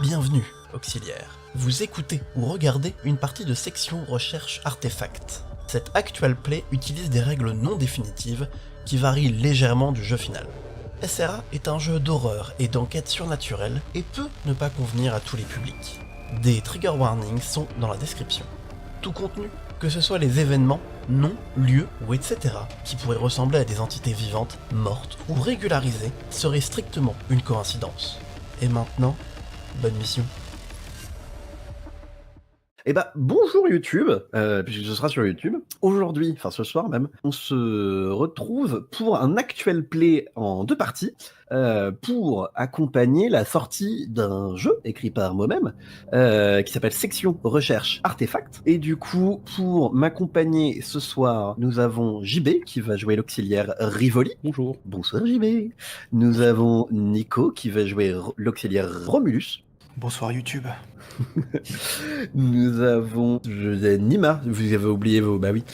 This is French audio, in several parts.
Bienvenue, auxiliaire. Vous écoutez ou regardez une partie de section recherche artefact. Cette actual play utilise des règles non définitives qui varient légèrement du jeu final. SRA est un jeu d'horreur et d'enquête surnaturelle et peut ne pas convenir à tous les publics. Des trigger warnings sont dans la description. Tout contenu, que ce soit les événements, noms, lieux ou etc., qui pourraient ressembler à des entités vivantes, mortes ou régularisées, serait strictement une coïncidence. Et maintenant, bonne mission. Eh bah, bonjour YouTube, puisque ce sera sur YouTube. Aujourd'hui, enfin ce soir même, on se retrouve pour un actual play en 2 parties, pour accompagner la sortie d'un jeu écrit par moi-même, qui s'appelle Section Recherche Artefact. Et du coup, pour m'accompagner ce soir, nous avons JB qui va jouer l'auxiliaire Rivoli. Bonjour. Bonsoir JB. Nous avons Nico qui va jouer l'auxiliaire Romulus. Bonsoir YouTube. Nous avons Nima, vous avez oublié vos... Bah oui,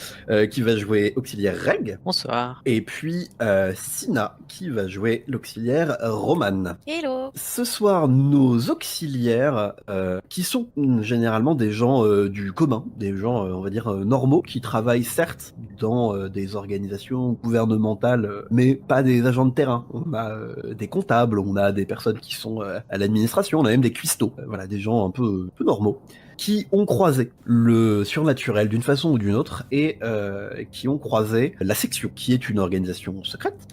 qui va jouer auxiliaire Reg. Bonsoir. Et puis Sina, qui va jouer l'auxiliaire Roman. Hello. Ce soir, nos auxiliaires, qui sont généralement des gens du commun, des gens, on va dire, normaux, qui travaillent certes dans des organisations gouvernementales, mais pas des agents de terrain. On a des comptables, on a des personnes qui sont à l'administration, on a même des cuistots. Voilà, des gens un peu normaux, qui ont croisé le surnaturel d'une façon ou d'une autre et qui ont croisé la section, qui est une organisation secrète,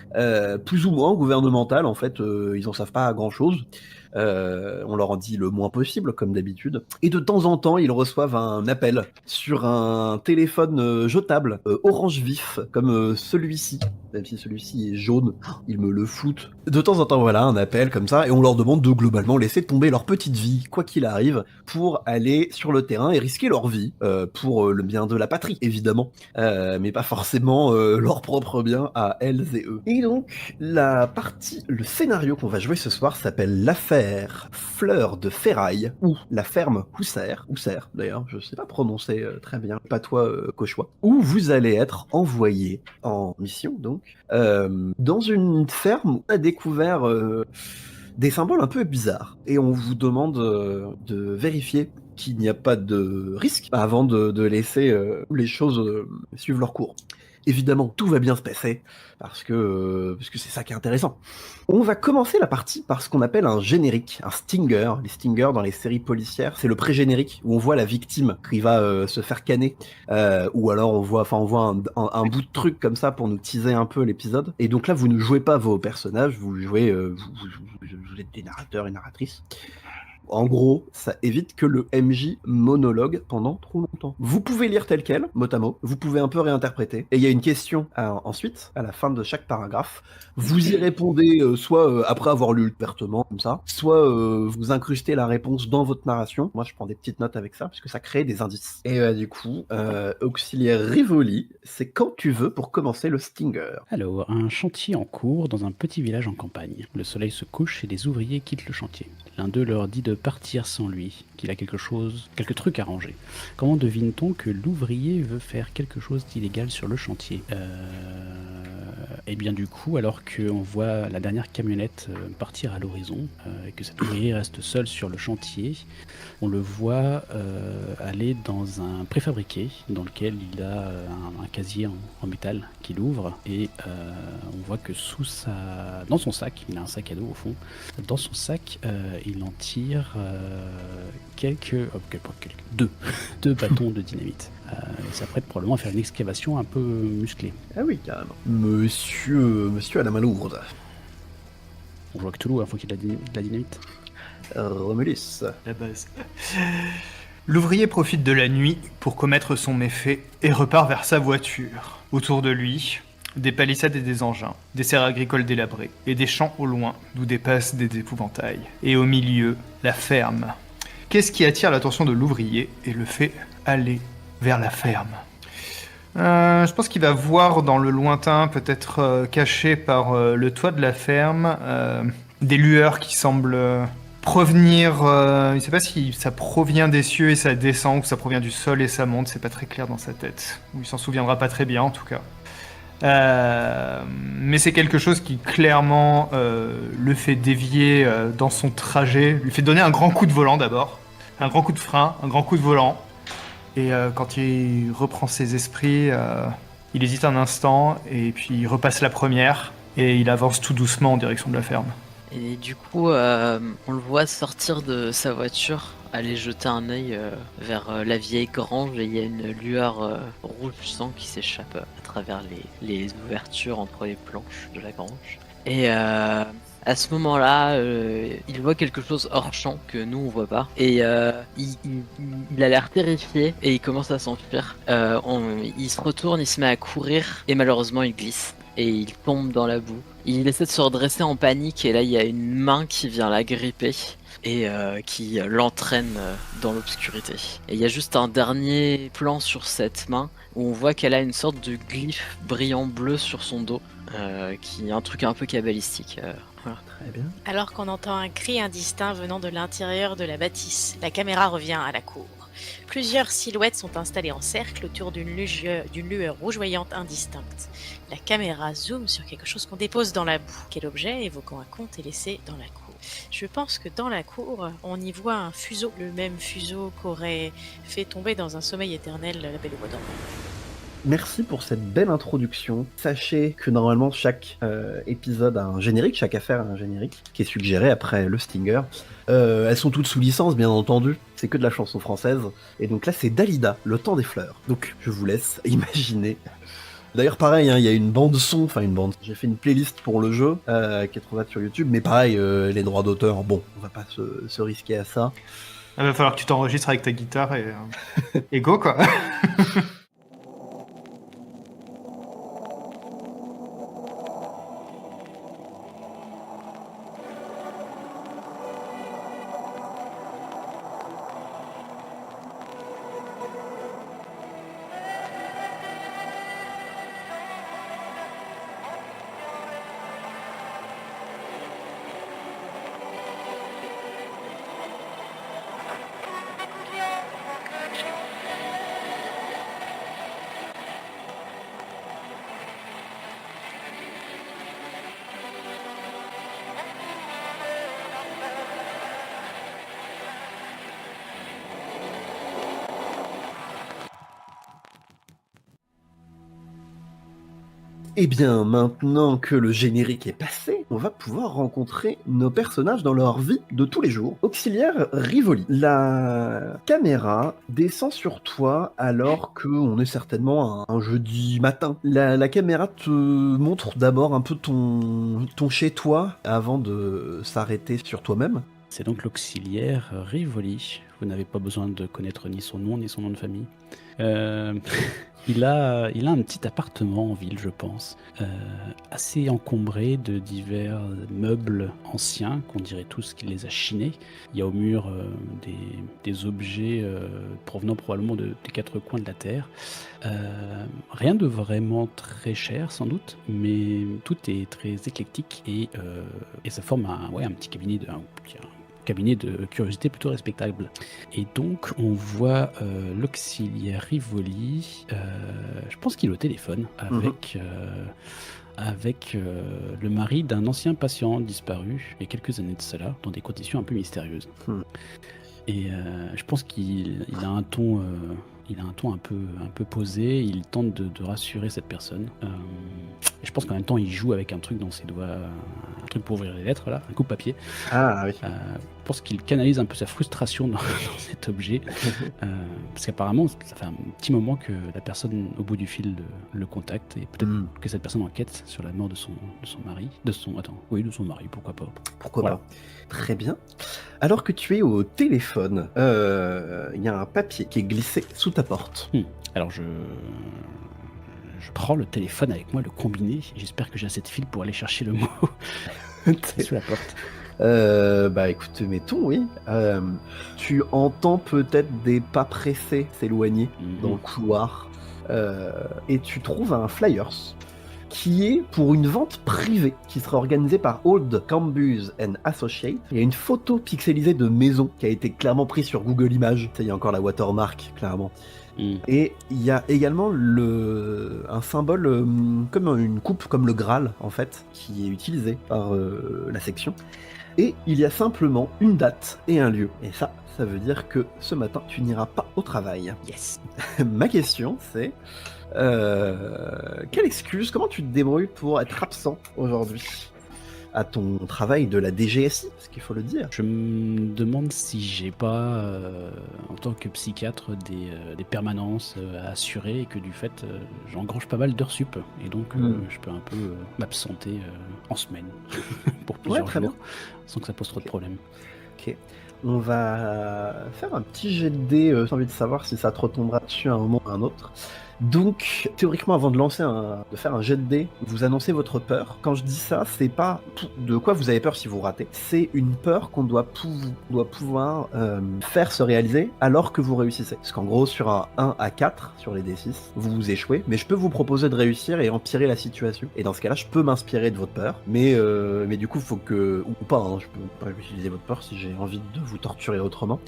plus ou moins gouvernementale en fait, ils en savent pas grand-chose. On leur en dit le moins possible, comme d'habitude. Et de temps en temps, ils reçoivent un appel sur un téléphone jetable, orange vif, comme celui-ci. Même si celui-ci est jaune, ils me le foutent. De temps en temps, voilà, un appel comme ça, et on leur demande de globalement laisser tomber leur petite vie, quoi qu'il arrive, pour aller sur le terrain et risquer leur vie, pour le bien de la patrie, évidemment. Mais pas forcément leur propre bien à elles et eux. Et donc, le scénario qu'on va jouer ce soir s'appelle l'affaire Fleur de Ferraille, ou la ferme Houssaire d'ailleurs, je sais pas prononcer très bien, pas toi Cauchois, où vous allez être envoyé en mission, donc, dans une ferme où on a découvert des symboles un peu bizarres, et on vous demande de vérifier qu'il n'y a pas de risque avant de laisser les choses suivre leur cours. Évidemment, tout va bien se passer, parce que c'est ça qui est intéressant. On va commencer la partie par ce qu'on appelle un générique, un stinger. Les stingers dans les séries policières, c'est le pré-générique, où on voit la victime qui va se faire canner, ou alors on voit un bout de truc comme ça pour nous teaser un peu l'épisode. Et donc là, vous ne jouez pas vos personnages, vous jouez, vous êtes des narrateurs et narratrices. En gros, ça évite que le MJ monologue pendant trop longtemps. Vous pouvez lire tel quel, mot à mot, vous pouvez un peu réinterpréter, et il y a une question ensuite, à la fin de chaque paragraphe. Vous y répondez soit après avoir lu ouvertement, comme ça, soit vous incrustez la réponse dans votre narration. Moi, je prends des petites notes avec ça, parce que ça crée des indices. Et du coup, auxiliaire Rivoli, c'est quand tu veux pour commencer le stinger. Alors, un chantier en cours dans un petit village en campagne. Le soleil se couche et les ouvriers quittent le chantier. L'un d'eux leur dit de partir sans lui, qu'il a quelques trucs à ranger. Comment devine-t-on que l'ouvrier veut faire quelque chose d'illégal sur le chantier ? Et bien du coup, alors qu'on voit la dernière camionnette partir à l'horizon, et que cet ouvrier reste seul sur le chantier, on le voit aller dans un préfabriqué dans lequel il a un casier en métal qu'il ouvre, et on voit que dans son sac, il a un sac à dos au fond, dans son sac il en tire deux bâtons de dynamite. Il s'apprête probablement à faire une excavation un peu musclée. Ah oui, carrément. Monsieur à la main lourde. On joue à Cthulhu, il faut qu'il y ait de la dynamite. Romulus. La base. L'ouvrier profite de la nuit pour commettre son méfait et repart vers sa voiture. Autour de lui, des palissades et des engins, des serres agricoles délabrées, et des champs au loin d'où dépassent des épouvantails. Et au milieu, la ferme. Qu'est-ce qui attire l'attention de l'ouvrier et le fait aller vers la ferme ? Je pense qu'il va voir dans le lointain, peut-être caché par le toit de la ferme, des lueurs qui semblent provenir... il ne sait pas si ça provient des cieux et ça descend, ou ça provient du sol et ça monte, c'est pas très clair dans sa tête. Ou il s'en souviendra pas très bien en tout cas. Mais c'est quelque chose qui clairement le fait dévier dans son trajet, lui fait donner un grand coup de volant d'abord, un grand coup de frein, un grand coup de volant. Et quand il reprend ses esprits, il hésite un instant et puis il repasse la première et il avance tout doucement en direction de la ferme. Et du coup, on le voit sortir de sa voiture, aller jeter un œil vers la vieille grange et il y a une lueur rouge sang qui s'échappe à travers les ouvertures entre les planches de la grange. Et à ce moment-là, il voit quelque chose hors champ que nous on voit pas et il a l'air terrifié et il commence à s'enfuir. Il se retourne, il se met à courir et malheureusement il glisse et il tombe dans la boue. Il essaie de se redresser en panique et là il y a une main qui vient l'aggripper et qui l'entraîne dans l'obscurité. Et il y a juste un dernier plan sur cette main où on voit qu'elle a une sorte de glyphe brillant bleu sur son dos, qui est un truc un peu cabalistique. Voilà. Très bien. Alors qu'on entend un cri indistinct venant de l'intérieur de la bâtisse, la caméra revient à la cour. Plusieurs silhouettes sont installées en cercle autour d'une lueur rougeoyante indistincte. La caméra zoome sur quelque chose qu'on dépose dans la boue. Quel objet évoquant un conte est laissé dans la cour? Je pense que dans la cour, on y voit un fuseau, le même fuseau qu'aurait fait tomber dans un sommeil éternel la Belle au Bois dormant. Merci pour cette belle introduction. Sachez que normalement chaque épisode a un générique, chaque affaire a un générique qui est suggéré après le Stinger. Elles sont toutes sous licence bien entendu, c'est que de la chanson française. Et donc là c'est Dalida, Le Temps des Fleurs. Donc je vous laisse imaginer. D'ailleurs pareil, hein, il y a une bande son, j'ai fait une playlist pour le jeu qui est trouvable sur YouTube, mais pareil, les droits d'auteur, bon, on va pas se risquer à ça. Il va falloir que tu t'enregistres avec ta guitare et go quoi. Et bien, maintenant que le générique est passé, on va pouvoir rencontrer nos personnages dans leur vie de tous les jours. Auxiliaire Rivoli, la caméra descend sur toi alors qu'on est certainement un jeudi matin. La caméra te montre d'abord un peu ton chez-toi avant de s'arrêter sur toi-même. C'est donc l'auxiliaire Rivoli. Vous n'avez pas besoin de connaître ni son nom ni son nom de famille. Il a un petit appartement en ville, je pense, assez encombré de divers meubles anciens, qu'on dirait tous qu'il les a chinés. Il y a au mur des objets provenant probablement des quatre coins de la Terre. Rien de vraiment très cher, sans doute, mais tout est très éclectique et ça forme un petit cabinet de curiosité plutôt respectable. Et donc on voit l'auxiliaire Rivoli, je pense qu'il est au téléphone avec le mari d'un ancien patient disparu il y a quelques années de cela, dans des conditions un peu mystérieuses. Et je pense qu'il a un ton un peu posé, il tente de rassurer cette personne. Et je pense qu'en même temps il joue avec un truc dans ses doigts, un truc pour ouvrir les lettres là, un coupe-papier. Ah oui. Je pense qu'il canalise un peu sa frustration dans cet objet, parce qu'apparemment ça fait un petit moment que la personne au bout du fil le contacte, et peut-être que cette personne enquête sur la mort de son mari, de son mari, pourquoi pas. Pourquoi pas. Très bien. Alors que tu es au téléphone, il y a un papier qui est glissé sous ta porte. Alors je prends le téléphone avec moi, le combiné, et j'espère que j'ai assez de fil pour aller chercher le mot sous la porte. Bah écoute, mettons, oui. Tu entends peut-être des pas pressés s'éloigner dans le couloir, et tu trouves un flyers qui est pour une vente privée qui sera organisée par Old Cambus and Associates. Il y a une photo pixelisée de maison qui a été clairement prise sur Google Images. Il y a encore la watermark, clairement. Et il y a également un symbole comme une coupe, comme le Graal en fait, qui est utilisé par la section. Et il y a simplement une date et un lieu. Et ça veut dire que ce matin, tu n'iras pas au travail. Yes. Ma question, c'est... quelle excuse, comment tu te débrouilles pour être absent aujourd'hui à ton travail de la DGSI, parce qu'il faut le dire. Je me demande si j'ai pas, en tant que psychiatre, des permanences à assurer et que du fait, j'engrange pas mal d'heures sup. Et donc, je peux un peu m'absenter en semaine pour plusieurs très jours sans que ça pose trop de problèmes. Ok. On va faire un petit jet de dés, j'ai envie de savoir si ça te retombera dessus à un moment ou à un autre. Donc, théoriquement, avant de faire un jet de dés, vous annoncez votre peur. Quand je dis ça, c'est pas de quoi vous avez peur si vous ratez. C'est une peur qu'on doit pouvoir faire se réaliser alors que vous réussissez. Parce qu'en gros, sur un 1 à 4, sur les D6, vous échouez. Mais je peux vous proposer de réussir et empirer la situation. Et dans ce cas-là, je peux m'inspirer de votre peur. Mais du coup, faut que... Ou pas, hein, je peux pas utiliser votre peur si j'ai envie de vous torturer autrement.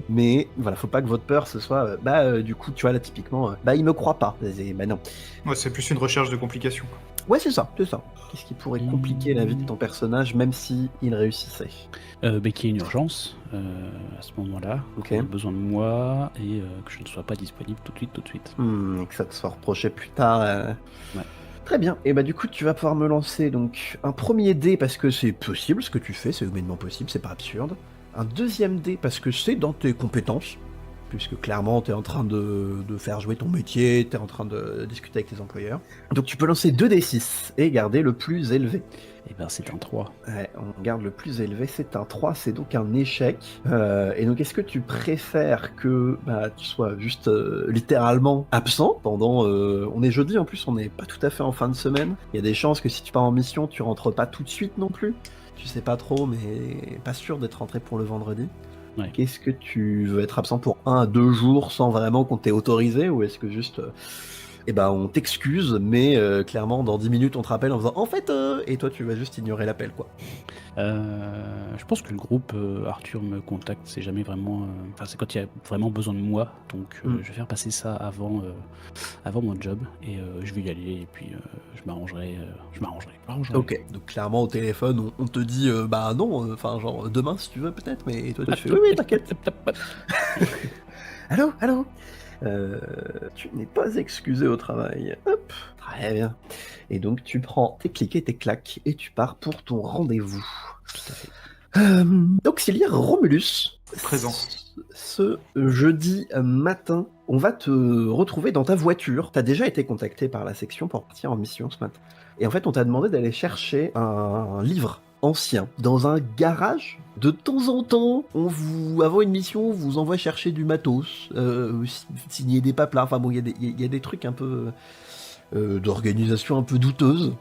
Mais voilà, faut pas que votre peur ce soit du coup tu vois là typiquement il me croit pas. Non. Ouais, c'est plus une recherche de complications. Ouais, c'est ça. Qu'est-ce qui pourrait compliquer la vie de ton personnage même si il réussissait? Qu'il y ait une urgence à ce moment-là, qu'on ait besoin de moi et que je ne sois pas disponible tout de suite. Et que ça te soit reproché plus tard. Ouais. Très bien, et du coup tu vas pouvoir me lancer donc un premier dé parce que c'est possible ce que tu fais, c'est humainement possible, c'est pas absurde. Un deuxième dé parce que c'est dans tes compétences, puisque clairement t'es en train de faire jouer ton métier, t'es en train de discuter avec tes employeurs. Donc tu peux lancer 2 D6 et garder le plus élevé. Et c'est un 3. Ouais, on garde le plus élevé, c'est un 3, c'est donc un échec. Et donc est-ce que tu préfères que tu sois juste littéralement absent pendant... on est jeudi en plus, on n'est pas tout à fait en fin de semaine. Il y a des chances que si tu pars en mission, tu rentres pas tout de suite non plus. Tu sais pas trop, mais pas sûr d'être rentré pour le vendredi. Ouais. Qu'est-ce que tu veux être absent pour 1 à 2 jours sans vraiment qu'on t'ait autorisé, ou est-ce que juste on t'excuse, mais clairement dans 10 minutes on te rappelle en faisant en fait et toi tu vas juste ignorer l'appel quoi. Je pense que le groupe Arthur me contacte, c'est jamais vraiment... c'est quand il y a vraiment besoin de moi, donc je vais faire passer ça avant mon job, et je vais y aller, et puis je m'arrangerai. Ok, donc clairement au téléphone on te dit non, genre demain si tu veux peut-être, mais toi tu fais oui t'inquiète. Allô. Tu n'es pas excusé au travail. Hop, très bien. Et donc tu prends tes clics et tes claques et tu pars pour ton rendez-vous. Tout à fait. Auxiliaire Romulus. Présent. Ce jeudi matin, on va te retrouver dans ta voiture. T'as déjà été contacté par la section pour partir en mission ce matin. Et en fait, on t'a demandé d'aller chercher un livre ancien dans un garage. De temps en temps, avant une mission, on vous envoie chercher du matos, signer des papelins. Enfin bon, il y a des trucs un peu d'organisation un peu douteuse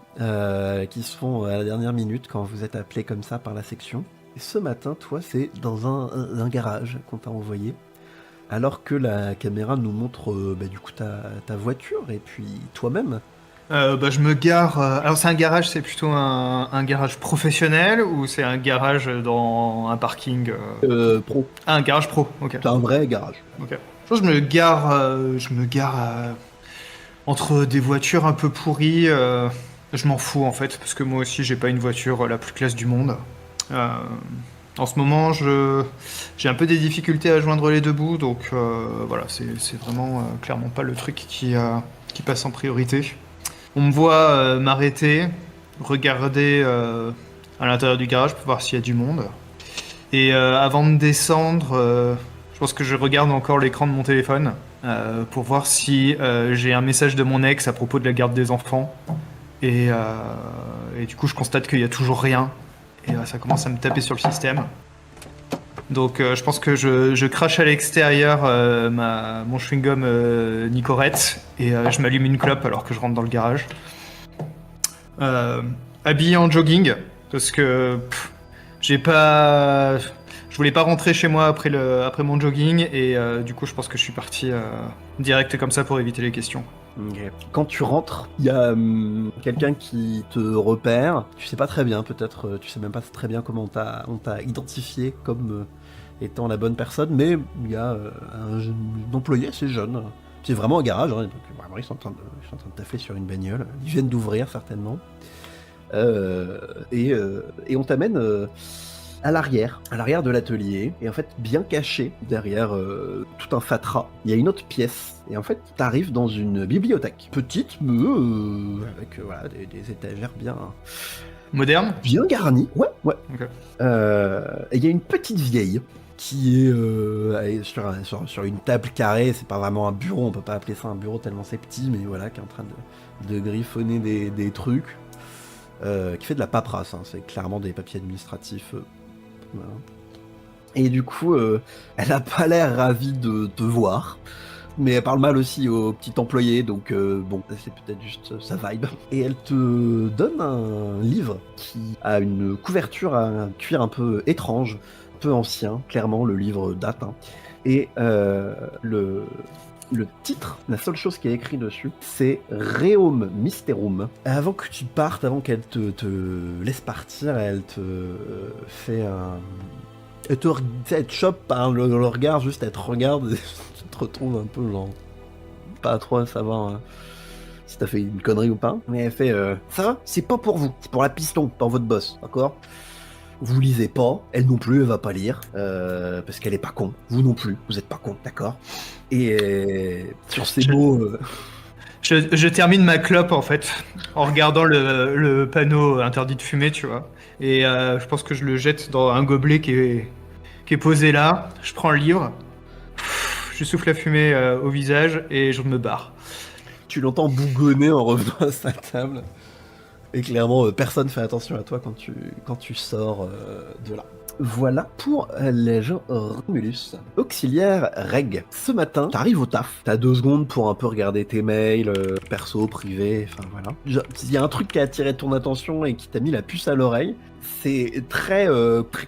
qui se font à la dernière minute quand vous êtes appelé comme ça par la section. Et ce matin, toi, c'est dans un garage qu'on t'a envoyé, alors que la caméra nous montre du coup ta voiture et puis toi-même. Je me gare. Alors, c'est un garage, c'est plutôt un garage professionnel ou c'est un garage dans un parking Pro. Ah, un garage pro, ok. C'est un vrai garage. Ok. Je me gare entre des voitures un peu pourries. Je m'en fous en fait, parce que moi aussi, j'ai pas une voiture la plus classe du monde. En ce moment, j'ai un peu des difficultés à joindre les deux bouts, donc voilà, c'est vraiment clairement pas le truc qui passe en priorité. On me voit m'arrêter, regarder à l'intérieur du garage pour voir s'il y a du monde. Et avant de descendre, je pense que je regarde encore l'écran de mon téléphone pour voir si j'ai un message de mon ex à propos de la garde des enfants. Et du coup, je constate qu'il n'y a toujours rien. Et ça commence à me taper sur le système. Donc je pense que je crache à l'extérieur mon chewing-gum Nicorette et je m'allume une clope alors que je rentre dans le garage. Habillé en jogging parce que je voulais pas rentrer chez moi après mon jogging et du coup je pense que je suis parti direct comme ça pour éviter les questions. Okay. Quand tu rentres, il y a quelqu'un qui te repère. Tu sais pas très bien, peut-être, tu sais même pas très bien comment on t'a identifié comme étant la bonne personne, mais il y a un employé assez jeune. C'est vraiment un garage, hein, donc vraiment ils sont en train de taffer sur une bagnole. Ils viennent d'ouvrir certainement. Et on t'amène à l'arrière de l'atelier, et en fait bien caché derrière tout un fatras, il y a une autre pièce, et en fait t'arrives dans une bibliothèque, petite mais avec voilà, des étagères Moderne? bien garnies, ouais. Ok. Et il y a une petite vieille qui est sur une table carrée, c'est pas vraiment un bureau, on peut pas appeler ça un bureau tellement c'est petit, mais voilà, qui est en train de griffonner des trucs, qui fait de la paperasse, hein, c'est clairement des papiers administratifs. Voilà. Et du coup, elle a pas l'air ravie de te voir, mais elle parle mal aussi au petit employé, donc bon, c'est peut-être juste sa vibe. Et elle te donne un livre qui a une couverture à un cuir un peu étrange, un peu ancien, clairement le livre date, hein. Et le titre, la seule chose qui est écrit dessus, c'est Rerum Mysterum. Avant que tu partes, avant qu'elle te laisse partir, elle te fait un... Elle te chope par le regard, juste elle te regarde et tu te retrouves un peu genre... Pas trop à savoir si t'as fait une connerie ou pas. Mais elle fait ça, c'est pas pour vous, c'est pour la piston, pour votre boss, d'accord? Vous lisez pas, elle non plus, elle va pas lire, parce qu'elle est pas con. Vous non plus, vous êtes pas con, d'accord? Et sur ces mots... Je termine ma clope en fait, en regardant le panneau interdit de fumer, tu vois. Et je pense que je le jette dans un gobelet qui est posé là. Je prends le livre, je souffle la fumée au visage et je me barre. Tu l'entends bougonner en revenant à sa table. Et clairement, personne fait attention à toi quand tu sors de là. Voilà pour les gens Romulus. Auxiliaire Reg. Ce matin, t'arrives au taf. T'as 2 secondes pour un peu regarder tes mails, perso, privé, enfin voilà. Il y a un truc qui a attiré ton attention et qui t'a mis la puce à l'oreille. C'est très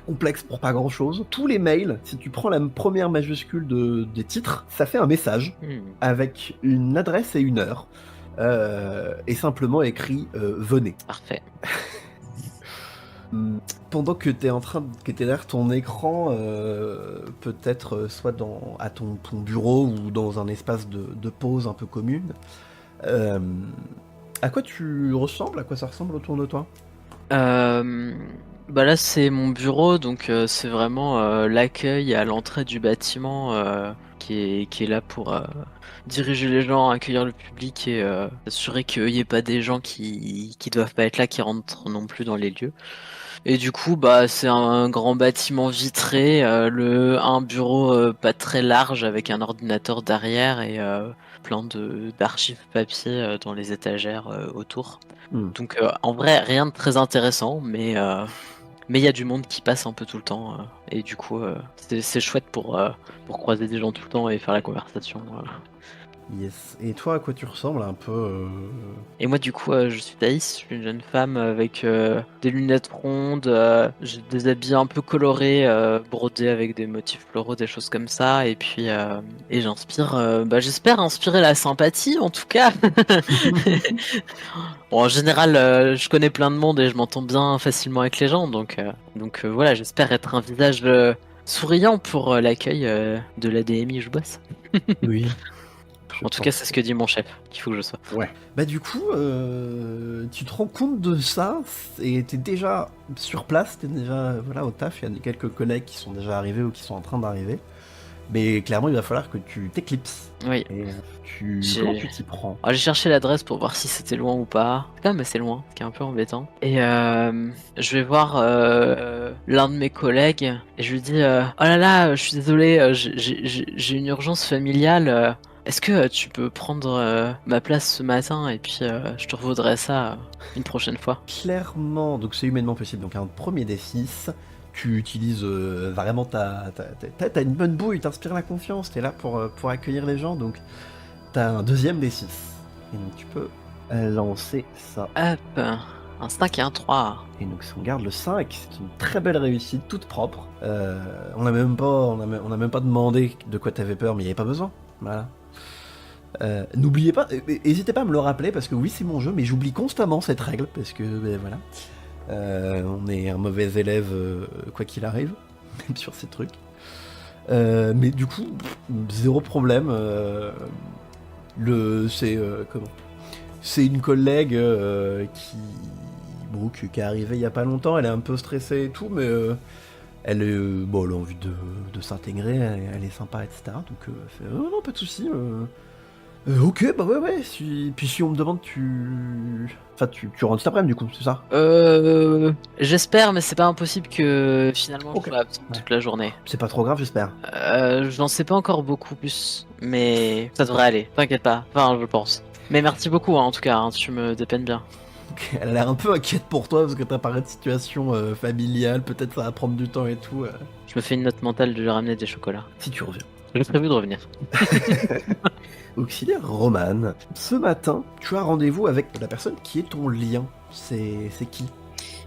complexe pour pas grand chose. Tous les mails, si tu prends la première majuscule des titres, ça fait un message avec une adresse et une heure. Et simplement écrit venez. Parfait. Pendant que t'es derrière ton écran, peut-être soit à ton bureau ou dans un espace de pause un peu commune, à quoi tu ressembles? À quoi ça ressemble autour de toi? Bah là c'est mon bureau, donc c'est vraiment l'accueil à l'entrée du bâtiment qui est là pour diriger les gens, accueillir le public et assurer qu'il n'y ait pas des gens qui doivent pas être là, qui rentrent non plus dans les lieux. Et du coup bah c'est un grand bâtiment vitré, un bureau pas très large avec un ordinateur derrière et plein d'archives papier dans les étagères autour. Donc en vrai rien de très intéressant, mais il y a du monde qui passe un peu tout le temps et du coup c'est chouette pour croiser des gens tout le temps et faire la conversation. Yes. Et toi, à quoi tu ressembles un peu Et moi du coup je suis Thaïs, je suis une jeune femme avec des lunettes rondes, j'ai des habits un peu colorés, brodés avec des motifs floraux, des choses comme ça, et puis et j'inspire, j'espère inspirer la sympathie en tout cas. Bon, en général je connais plein de monde et je m'entends bien facilement avec les gens, donc voilà, j'espère être un visage souriant pour l'accueil de la DMI où je bosse. Oui. En tout cas, c'est ce que dit mon chef, qu'il faut que je sois. Ouais. Bah du coup, tu te rends compte de ça et t'es déjà sur place, t'es déjà voilà, au taf, il y a quelques collègues qui sont déjà arrivés ou qui sont en train d'arriver. Mais clairement, il va falloir que tu t'éclipses. Oui. Et comment tu t'y prends? Alors, j'ai cherché l'adresse pour voir si c'était loin ou pas. C'est quand même assez loin, ce qui est un peu embêtant. Et je vais voir l'un de mes collègues et je lui dis oh là là, je suis désolé, j'ai une urgence familiale. Est-ce que tu peux prendre ma place ce matin et puis je te revaudrai ça une prochaine fois? Clairement, donc c'est humainement possible. Donc un premier des 6, tu utilises vraiment t'as une bonne bouille, t'inspires la confiance, t'es là pour accueillir les gens, donc t'as un deuxième des 6. Et donc tu peux lancer ça. Hop, un 5 et un 3. Et donc si on garde le 5, c'est une très belle réussite, toute propre. On n'a même pas demandé de quoi t'avais peur, mais il n'y avait pas besoin. Voilà. N'oubliez pas, n'hésitez pas à me le rappeler parce que oui c'est mon jeu, mais j'oublie constamment cette règle parce que voilà, on est un mauvais élève quoi qu'il arrive, même sur ces trucs. Mais du coup, zéro problème. Comment? C'est une collègue qui est arrivée il y a pas longtemps. Elle est un peu stressée et tout, mais elle a envie de s'intégrer. Elle est sympa, etc. Donc, elle fait, oh, non, pas de souci. Ok, bah ouais. Puis si on me demande, enfin, tu rentres cet après-midi, du coup, c'est ça? J'espère, mais c'est pas impossible que finalement Ok. je sois absent toute la journée. C'est pas trop grave, j'espère. J'en sais pas encore beaucoup plus, mais ça devrait aller, t'inquiète pas, enfin je pense. Mais merci beaucoup en tout cas, hein, tu me dépeines bien. Ok, elle a l'air un peu inquiète pour toi parce que t'as parlé de situation familiale. Peut-être ça va prendre du temps et tout. Je me fais une note mentale de lui ramener des chocolats. Si tu reviens. J'ai prévu de revenir. Auxiliaire Roman, ce matin, tu as rendez-vous avec la personne qui est ton lien. C'est qui?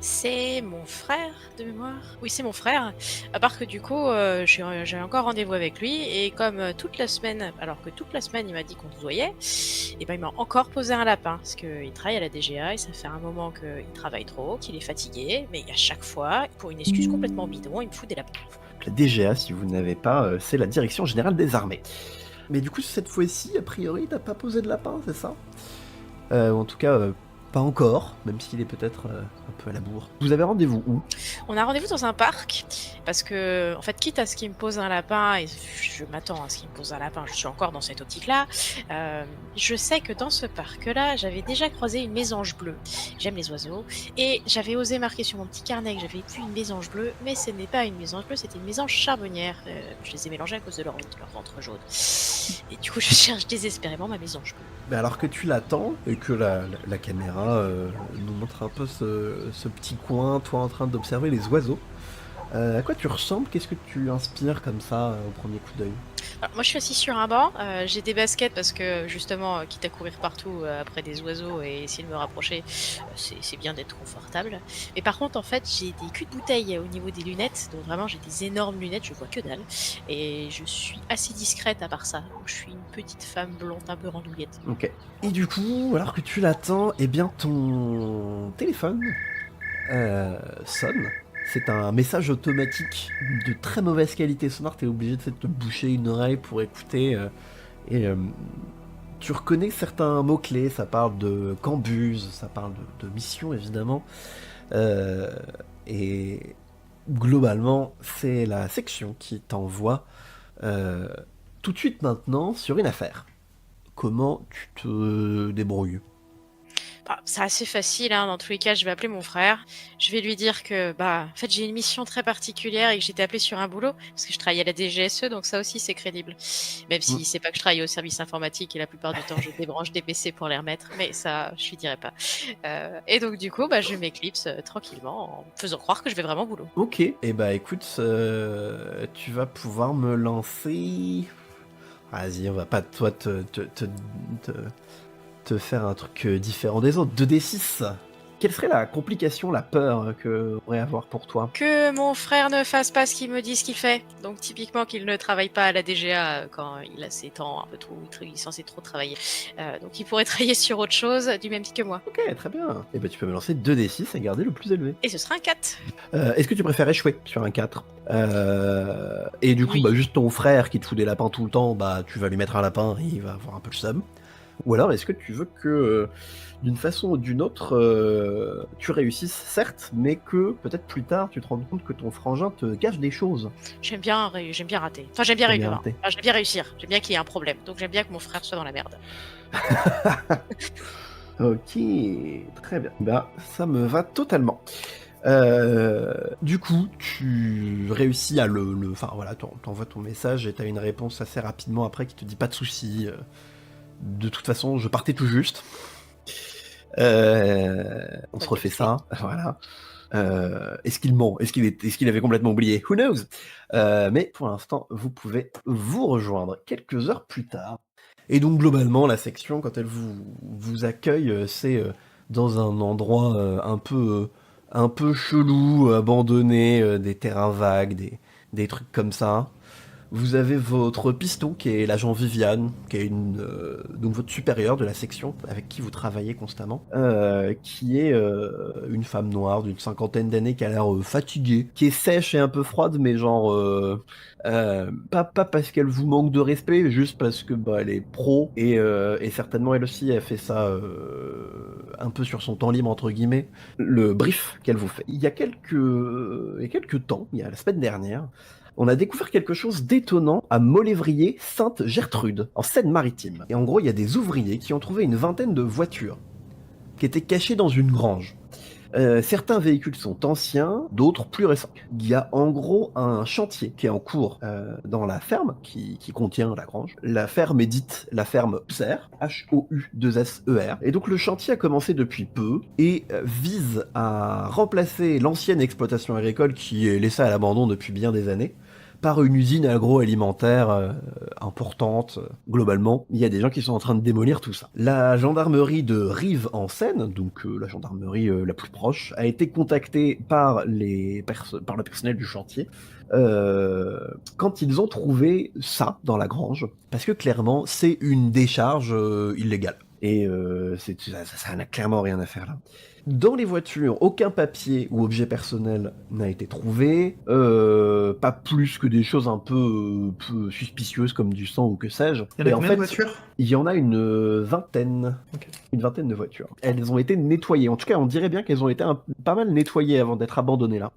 C'est mon frère de mémoire. Oui, c'est mon frère. À part que du coup, j'ai encore rendez-vous avec lui. Et comme toute la semaine, alors que toute la semaine il m'a dit qu'on se voyait, et ben il m'a encore posé un lapin. Parce qu'il travaille à la DGA et ça fait un moment qu'il travaille trop, qu'il est fatigué. Mais à chaque fois, pour une excuse complètement bidon, il me fout des lapins. La DGA, si vous n'avez pas, c'est la Direction Générale des Armées. Mais du coup, cette fois-ci, a priori, t'as pas posé de lapin, c'est ça? Ou en tout cas, pas encore, même s'il est peut-être un peu à la bourre. Vous avez rendez-vous où? On a rendez-vous dans un parc parce que, en fait, quitte à ce qu'il me pose un lapin, et je m'attends à ce qu'il me pose un lapin, je suis encore dans cette optique-là, je sais que dans ce parc-là, j'avais déjà croisé une mésange bleue. J'aime les oiseaux. Et j'avais osé marquer sur mon petit carnet que j'avais vu une mésange bleue, mais ce n'est pas une mésange bleue, c'était une mésange charbonnière. Je les ai mélangées à cause de leur ventre jaune. Et du coup, je cherche désespérément ma mésange bleue. Mais alors que tu l'attends et que la caméra nous montre un peu ce petit coin, toi en train d'observer les oiseaux, à quoi tu ressembles? Qu'est-ce que tu inspires comme ça au premier coup d'œil? Alors, moi, je suis assise sur un banc. J'ai des baskets parce que, justement, quitte à courir partout après des oiseaux et essayer de me rapprocher, c'est bien d'être confortable. Mais par contre, en fait, j'ai des culs de bouteille au niveau des lunettes. Donc, vraiment, j'ai des énormes lunettes. Je vois que dalle. Et je suis assez discrète à part ça. Donc, je suis une petite femme blonde un peu randouillette. Ok. Et du coup, alors que tu l'attends, eh bien ton téléphone sonne. C'est un message automatique de très mauvaise qualité sonore. T'es obligé de te boucher une oreille pour écouter. Et tu reconnais certains mots-clés. Ça parle de cambuse, ça parle de mission évidemment. Et globalement, c'est la section qui t'envoie tout de suite maintenant sur une affaire. Comment tu te débrouilles? Bah, c'est assez facile, hein. Dans tous les cas, je vais appeler mon frère. Je vais lui dire que, en fait, j'ai une mission très particulière et que j'ai été appelée sur un boulot parce que je travaille à la DGSE, donc ça aussi, c'est crédible. Même s'il sait pas que je travaille au service informatique et la plupart du temps, je débranche des PC pour les remettre, mais ça, je lui dirai pas. Et donc, du coup, je m'éclipse tranquillement en faisant croire que je vais vraiment au boulot. Ok, et écoute, tu vas pouvoir me lancer. Vas-y, on va pas toi te faire un truc différent des autres. 2d6. Quelle serait la complication, la peur que pourrait avoir pour toi? Que mon frère ne fasse pas ce qu'il me dit ce qu'il fait. Donc typiquement qu'il ne travaille pas à la DGA quand il a ses temps un peu trop, il est censé trop travailler. Donc il pourrait travailler sur autre chose du même titre que moi. Ok, très bien. Et tu peux me lancer 2d6 et garder le plus élevé. Et ce sera un 4. Est-ce que tu préfères échouer sur un 4? Et du coup, Oui. juste ton frère qui te fout des lapins tout le temps, tu vas lui mettre un lapin et il va avoir un peu le seum. Ou alors, est-ce que tu veux que, d'une façon ou d'une autre, tu réussisses, certes, mais que peut-être plus tard, tu te rendes compte que ton frangin te cache des choses? J'aime bien rater. Enfin, j'aime bien T'aimes bien réussir. rater. Enfin, j'aime bien réussir. J'aime bien qu'il y ait un problème. Donc j'aime bien que mon frère soit dans la merde. Ok, très bien. Ça me va totalement. Du coup, tu réussis à Enfin voilà, t'envoies ton message et t'as une réponse assez rapidement après qui te dit pas de soucis. De toute façon, je partais tout juste. On se refait ça, voilà. Est-ce qu'il ment? Est-ce qu'il avait complètement oublié? Who knows? Mais pour l'instant, vous pouvez vous rejoindre quelques heures plus tard. Et donc globalement, la section, quand elle vous accueille, c'est dans un endroit un peu chelou, abandonné, des terrains vagues, des trucs comme ça. Vous avez votre piston qui est l'agent Viviane, qui est donc votre supérieure de la section avec qui vous travaillez constamment, qui est une femme noire d'une 50aine d'années qui a l'air fatiguée, qui est sèche et un peu froide, mais genre pas parce qu'elle vous manque de respect, juste parce que elle est pro et certainement elle aussi elle fait ça un peu sur son temps libre entre guillemets. Le brief qu'elle vous fait. Il y a quelques temps, il y a la semaine dernière, on a découvert quelque chose d'étonnant à Molévrier Sainte-Gertrude, en Seine-Maritime. Et en gros, il y a des ouvriers qui ont trouvé une vingtaine de voitures qui étaient cachées dans une grange. Certains véhicules sont anciens, d'autres plus récents. Il y a en gros un chantier qui est en cours dans la ferme qui contient la grange. La ferme est dite la ferme Pser, H-O-U-2-S-E-R. Et donc le chantier a commencé depuis peu et vise à remplacer l'ancienne exploitation agricole qui est laissée à l'abandon depuis bien des années par une usine agroalimentaire importante. Globalement, il y a des gens qui sont en train de démolir tout ça. La gendarmerie de Rive en Seine, donc la gendarmerie la plus proche, a été contactée par le personnel du chantier quand ils ont trouvé ça dans la grange, parce que clairement, c'est une décharge illégale. Et ça n'a clairement rien à faire là. Dans les voitures, aucun papier ou objet personnel n'a été trouvé, pas plus que des choses un peu suspicieuses comme du sang ou que sais-je. Il y en a Et en combien fait, de voitures? il y en a une vingtaine. Ok. Une vingtaine de voitures. Elles ont été nettoyées. En tout cas, on dirait bien qu'elles ont été pas mal nettoyées avant d'être abandonnées là.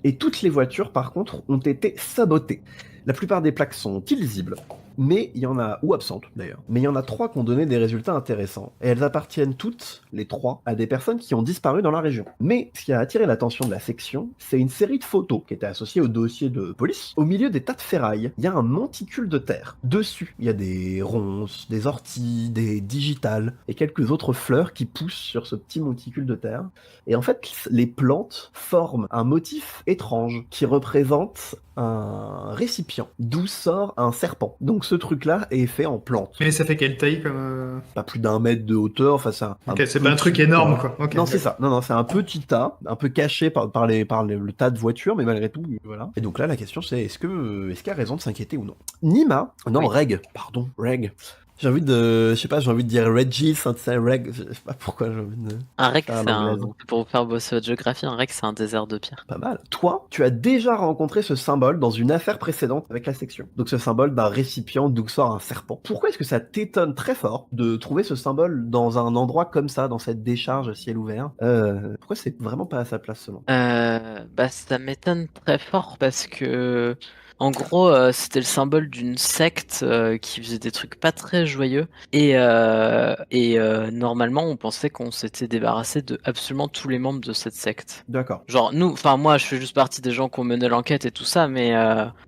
Et toutes les voitures, par contre, ont été sabotées. La plupart des plaques sont illisibles, mais il y en a, ou absentes d'ailleurs, mais il y en a 3 qui ont donné des résultats intéressants. Et elles appartiennent toutes, les 3, à des personnes qui ont disparu dans la région. Mais ce qui a attiré l'attention de la section, c'est une série de photos qui étaient associées au dossier de police. Au milieu des tas de ferrailles, il y a un monticule de terre. Dessus, il y a des ronces, des orties, des digitales et quelques autres fleurs qui poussent sur ce petit monticule de terre. Et en fait, les plantes forment un motif étrange qui représente un récipient d'où sort un serpent. Donc ce truc-là est fait en plante. Mais ça fait quelle taille comme... Pas plus d'1 mètre de hauteur, enfin c'est Ok, c'est pas un truc énorme quoi. Ok, non, ok. c'est ça. Non, c'est un petit tas, un peu caché par le tas de voitures, mais malgré tout, voilà. Et donc là, la question c'est est-ce qu'il y a raison de s'inquiéter ou non? Nima, non, Oui. Reg. J'ai envie de dire Reggie, c'est Reg, je sais pas pourquoi j'ai envie de... Un rec, Ah, c'est l'anglaise. pour vous faire bosser votre géographie, un rec, c'est un désert de pierre. Pas mal. Toi, tu as déjà rencontré ce symbole dans une affaire précédente avec la section. Donc ce symbole d'un récipient d'où sort un serpent. Pourquoi est-ce que ça t'étonne très fort de trouver ce symbole dans un endroit comme ça, dans cette décharge à ciel ouvert? Pourquoi c'est vraiment pas à sa place selon? Ça m'étonne très fort parce que, en gros, c'était le symbole d'une secte qui faisait des trucs pas très joyeux et normalement, on pensait qu'on s'était débarrassé de absolument tous les membres de cette secte. D'accord. Genre moi, je fais juste partie des gens qui ont mené l'enquête et tout ça, mais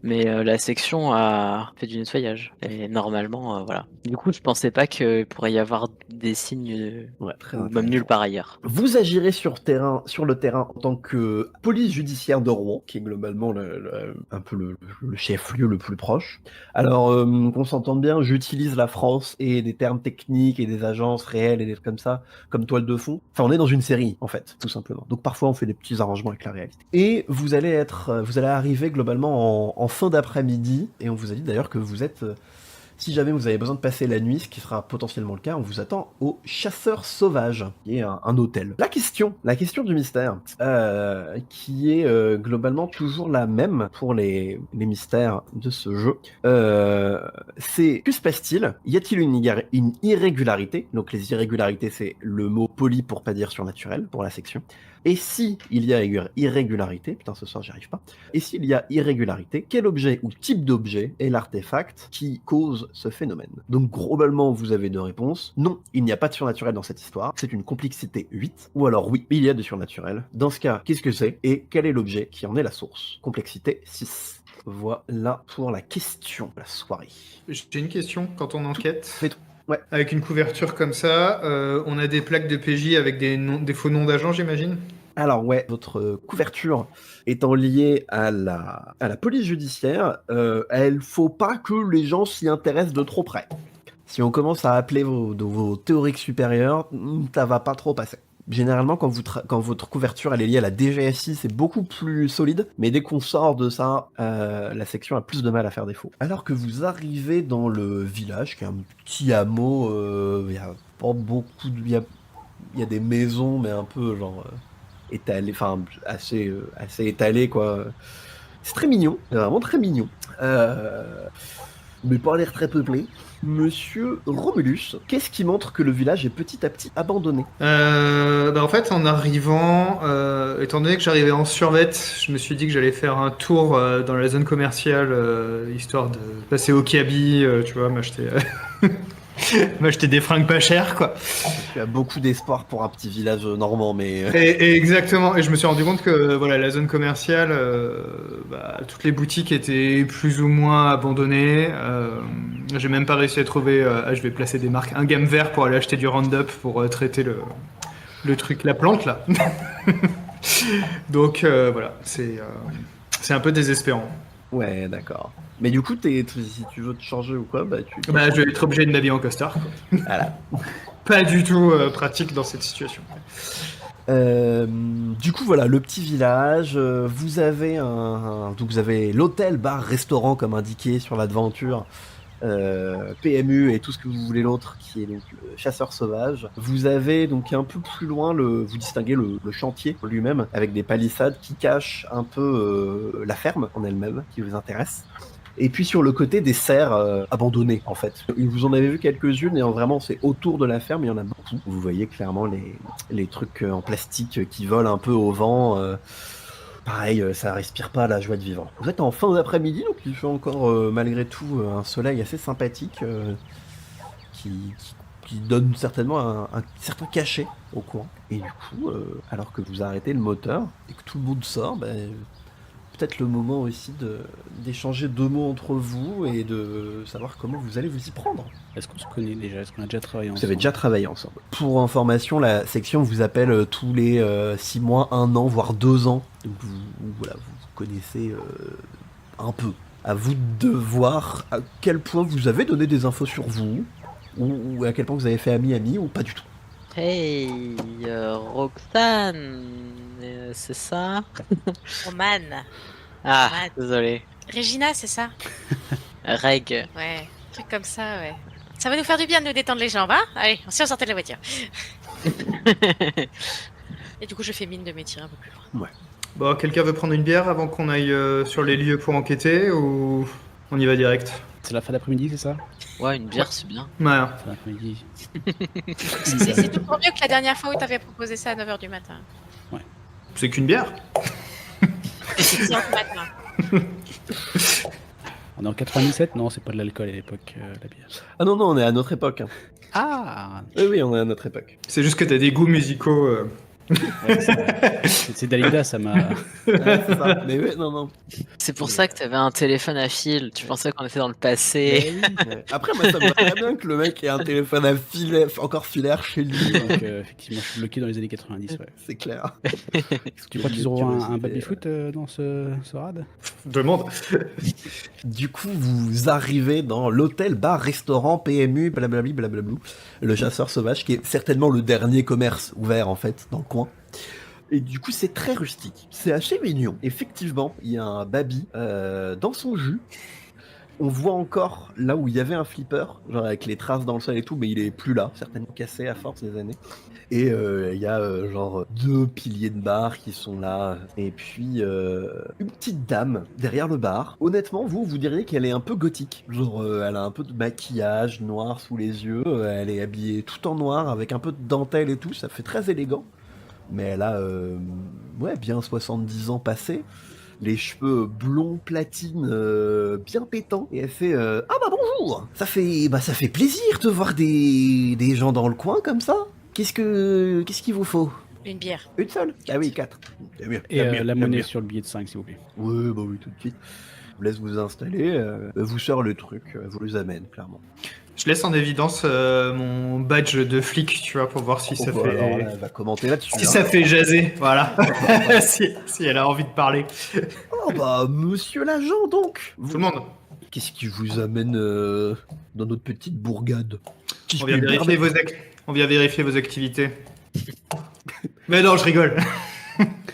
la section a fait du nettoyage et normalement, voilà. Du coup, je pensais pas qu'il pourrait y avoir des signes Ouais, très ou même intéressant. nulle part ailleurs. Vous agirez sur le terrain en tant que police judiciaire de Rouen, qui est globalement un peu le chef-lieu le plus proche. Alors, qu'on s'entende bien, j'utilise la France et des termes techniques et des agences réelles et des trucs comme ça, comme toile de fond. Enfin, on est dans une série, en fait, tout simplement. Donc parfois, on fait des petits arrangements avec la réalité. Et vous allez arriver globalement en fin d'après-midi, et on vous a dit d'ailleurs que vous êtes... si jamais vous avez besoin de passer la nuit, ce qui sera potentiellement le cas, on vous attend au Chasseur Sauvage, qui est un hôtel. La question du mystère, qui est globalement toujours la même pour les mystères de ce jeu, c'est que se passe-t-il? Y a-t-il une irrégularité? Donc les irrégularités, c'est le mot poli pour pas dire surnaturel pour la section. Et si il y a irrégularité, putain ce soir j'y arrive pas, et s'il y a irrégularité, quel objet ou type d'objet est l'artefact qui cause ce phénomène? Donc globalement vous avez 2 réponses. Non, il n'y a pas de surnaturel dans cette histoire, c'est une complexité 8. Ou alors oui, il y a de surnaturel. Dans ce cas, qu'est-ce que c'est? Et quel est l'objet qui en est la source? Complexité 6. Voilà pour la question de la soirée. J'ai une question, quand on enquête... Fais-toi. Ouais. Avec une couverture comme ça, on a des plaques de PJ avec des faux noms d'agents, j'imagine? Alors ouais, votre couverture étant liée à la police judiciaire, il faut pas que les gens s'y intéressent de trop près. Si on commence à appeler vos théoriques supérieurs, ça va pas trop passer. Généralement, quand votre couverture elle est liée à la DGSI, c'est beaucoup plus solide. Mais dès qu'on sort de ça, la section a plus de mal à faire défaut. Alors que vous arrivez dans le village, qui est un petit hameau, il y a pas beaucoup de... Il y a des maisons, mais un peu genre étalées, enfin assez étalées quoi. C'est très mignon, c'est vraiment très mignon. Mais pas l'air très peuplé. Monsieur Romulus, qu'est-ce qui montre que le village est petit à petit abandonné? En fait, en arrivant, étant donné que j'arrivais en survette, je me suis dit que j'allais faire un tour dans la zone commerciale, histoire de passer au Kiabi, tu vois, m'acheter des fringues pas chères, quoi. Tu as beaucoup d'espoir pour un petit village normand, mais... Et exactement, et je me suis rendu compte que voilà, la zone commerciale, toutes les boutiques étaient plus ou moins abandonnées. J'ai même pas réussi à trouver, je vais placer des marques, un gamme vert pour aller acheter du Roundup pour traiter le truc, la plante là. Donc voilà, c'est un peu désespérant. Ouais, d'accord. Mais du coup, si tu veux te changer ou quoi, je vais être obligé de m'habiller en costard, quoi. Voilà. Pas du tout pratique dans cette situation. Du coup, voilà, le petit village. Vous avez donc vous avez l'hôtel, bar, restaurant comme indiqué sur la devanture. PMU et tout ce que vous voulez l'autre, qui est donc le chasseur sauvage. Vous avez donc un peu plus loin, vous distinguez le chantier lui-même, avec des palissades qui cachent un peu la ferme en elle-même, qui vous intéresse. Et puis sur le côté des serres abandonnées en fait. Vous en avez vu quelques-unes et vraiment c'est autour de la ferme, il y en a beaucoup. Vous voyez clairement les trucs en plastique qui volent un peu au vent. Pareil, ça respire pas la joie de vivre. Vous êtes en fin d'après-midi, donc il fait encore malgré tout un soleil assez sympathique qui donne certainement un certain cachet au coin. Et du coup, alors que vous arrêtez le moteur et que tout le monde sort, peut-être le moment aussi d'échanger 2 mots entre vous et de savoir comment vous allez vous y prendre. Est-ce qu'on se connaît déjà? Est-ce qu'on a déjà travaillé ensemble? Vous avez déjà travaillé ensemble. Pour information, la section vous appelle tous les 6 mois, 1 an, voire 2 ans. Donc vous connaissez un peu. À vous de voir à quel point vous avez donné des infos sur vous, ou à quel point vous avez fait ami ou pas du tout. Hey, Roxane, c'est ça? Roman. Ah, Roman. désolé. Regina, c'est ça? Reg. Ouais, truc comme ça, ouais. Ça va nous faire du bien de nous détendre les jambes, hein? Allez, si on sortait de la voiture. Et du coup, je fais mine de m'étirer un peu plus loin. Ouais. Bon, quelqu'un veut prendre une bière avant qu'on aille sur les lieux pour enquêter, ou on y va direct? C'est la fin d'après-midi, c'est ça? Ouais, une bière, c'est bien. Ouais. Fin d'après-midi. C'est toujours mieux que la dernière fois où t'avais proposé ça à 9h du matin. C'est qu'une bière. C'est 6h du matin. On est en 97? Non, c'est pas de l'alcool à l'époque, la bière. Ah non, on est à notre époque. Hein. Ah Oui, on est à notre époque. C'est juste que t'as des goûts musicaux. Ouais, c'est Dalida, ça m'a... Ouais, c'est ça. Mais ouais, non. C'est pour ça que t'avais un téléphone à fil. Tu pensais qu'on était dans le passé. Ouais. Après, moi, ça me va très bien que le mec ait un téléphone à filet, encore filaire chez lui. Donc, effectivement, je suis bloqué dans les années 90, ouais. C'est clair. Tu crois qu'ils auront un baby-foot dans ce rad? Demande. Du coup, vous arrivez dans l'hôtel, bar, restaurant, PMU, blablabli, blablabla. Le chasseur sauvage, qui est certainement le dernier commerce ouvert, en fait, dans le coin. Et du coup, c'est très rustique. C'est assez mignon. Effectivement, il y a un baby dans son jus. On voit encore là où il y avait un flipper, genre avec les traces dans le sol et tout, mais il est plus là, certainement cassé à force des années. Et il y a genre 2 piliers de bar qui sont là, et puis une petite dame derrière le bar. Honnêtement, vous diriez qu'elle est un peu gothique. Genre, elle a un peu de maquillage noir sous les yeux, elle est habillée tout en noir avec un peu de dentelle et tout, ça fait très élégant. Mais elle a bien 70 ans passés. Les cheveux blonds platine bien pétants, et elle fait ah bah bonjour, ça fait plaisir de voir des gens dans le coin comme ça. Qu'est-ce qu'il vous faut? Une bière. Une seule? Ah oui, 4. Et la monnaie sur le billet de 5, s'il vous plaît. Oui, tout de suite. Je vous laisse vous installer, vous sort le truc, vous les amène clairement. Je laisse en évidence mon badge de flic, tu vois, pour voir si ça fait. Alors là, elle va commenter là-dessus. Si ça fait jaser, voilà. si elle a envie de parler. Oh bah, monsieur l'agent donc. Tout le monde. Qu'est-ce qui vous amène dans notre petite bourgade? On vient vérifier vos activités. Mais non, je rigole.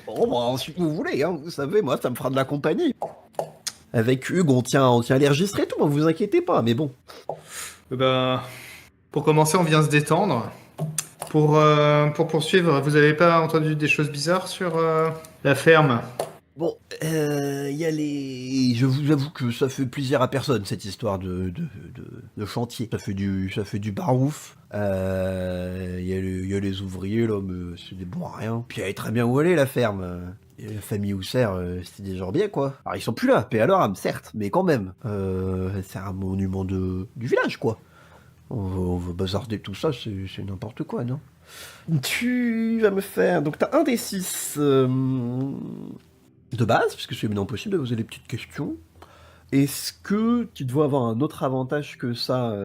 Bon, bah, si vous voulez, hein, vous savez, moi, ça me fera de la compagnie. Avec Hugues, on tient à les registres et tout, vous inquiétez pas, mais bon. Ben, pour commencer, on vient se détendre. Pour poursuivre, vous avez pas entendu des choses bizarres sur la ferme? Bon, il y a les... Je vous avoue que ça fait plaisir à personne, cette histoire de chantier. Ça fait du barouf. Il y a les ouvriers, là, mais c'est des bons à rien. Puis elle est très bien où elle est, la ferme. Et la famille Housser, c'est des gens bien, quoi. Alors, ils sont plus là, paix à leur âme, certes, mais quand même. C'est un monument du village, quoi. On va bazarder tout ça, c'est n'importe quoi, non? Tu vas me faire... Donc, t'as un des 6... de base, parce que c'est évidemment possible de poser des petites questions. Est-ce que tu dois avoir un autre avantage que ça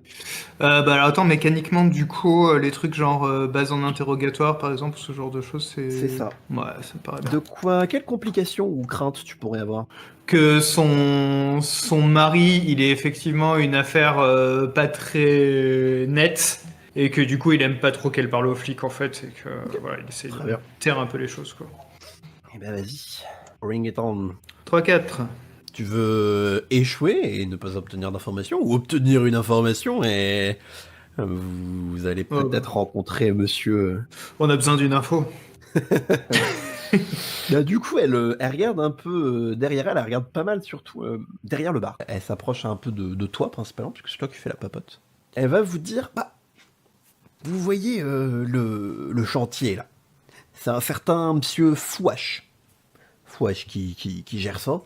Bah alors attends, mécaniquement, du coup, les trucs genre base en interrogatoire, par exemple, ce genre de choses, C'est ça. Ouais, ça me paraît bien. De quoi, quelles complications ou craintes tu pourrais avoir? Que son mari, il est effectivement une affaire pas très nette, et que du coup, il aime pas trop qu'elle parle aux flics, en fait, et que voilà, il essaie Très de bien. taire un peu les choses, quoi. Eh ben vas-y, bring it on. 3-4. Tu veux échouer et ne pas obtenir d'informations, ou obtenir une information et vous allez Oh, peut-être rencontrer monsieur... On a besoin d'une info. Bah, du coup, elle regarde un peu derrière elle regarde pas mal, surtout derrière le bar. Elle s'approche un peu de toi, principalement, puisque c'est toi qui fais la papote. Elle va vous dire, bah, vous voyez le chantier, là. C'est un certain monsieur Fouache. Fouache qui gère ça.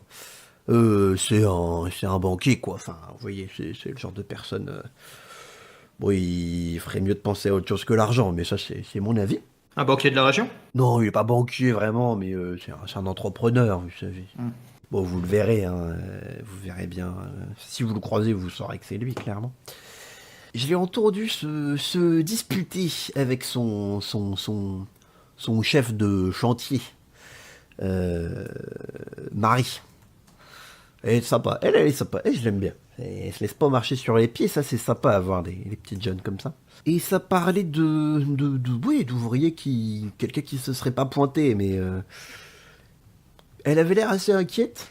C'est un banquier, quoi. Enfin, vous voyez, c'est le genre de personne... Bon, il ferait mieux de penser à autre chose que l'argent, mais ça, c'est mon avis. Un banquier de la région? Non, il est pas banquier vraiment, mais c'est un entrepreneur, vous savez. Mm. Bon, vous le verrez, hein, vous verrez bien. Si vous le croisez, vous saurez que c'est lui, clairement. Je l'ai entendu se disputer avec son chef de chantier, Marie. Elle est sympa, elle est sympa, et je l'aime bien. Elle se laisse pas marcher sur les pieds, ça c'est sympa à voir les petites jeunes comme ça. Et ça parlait oui, d'ouvriers quelqu'un qui se serait pas pointé, mais elle avait l'air assez inquiète.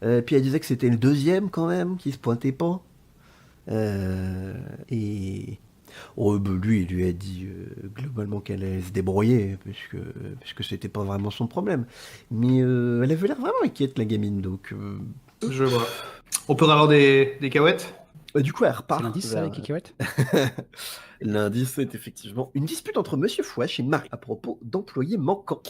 Puis elle disait que c'était le deuxième quand même, qui se pointait pas. Et lui, il lui a dit globalement qu'elle allait se débrouiller, puisque c'était pas vraiment son problème. Mais elle avait l'air vraiment inquiète, la gamine, donc... Je vois. On peut avoir des cacahuètes? Du coup, elle repart. C'est l'indice, ça, avec Cacahuète? L'indice est effectivement une dispute entre Monsieur Fouache et Marie à propos d'employés manquants.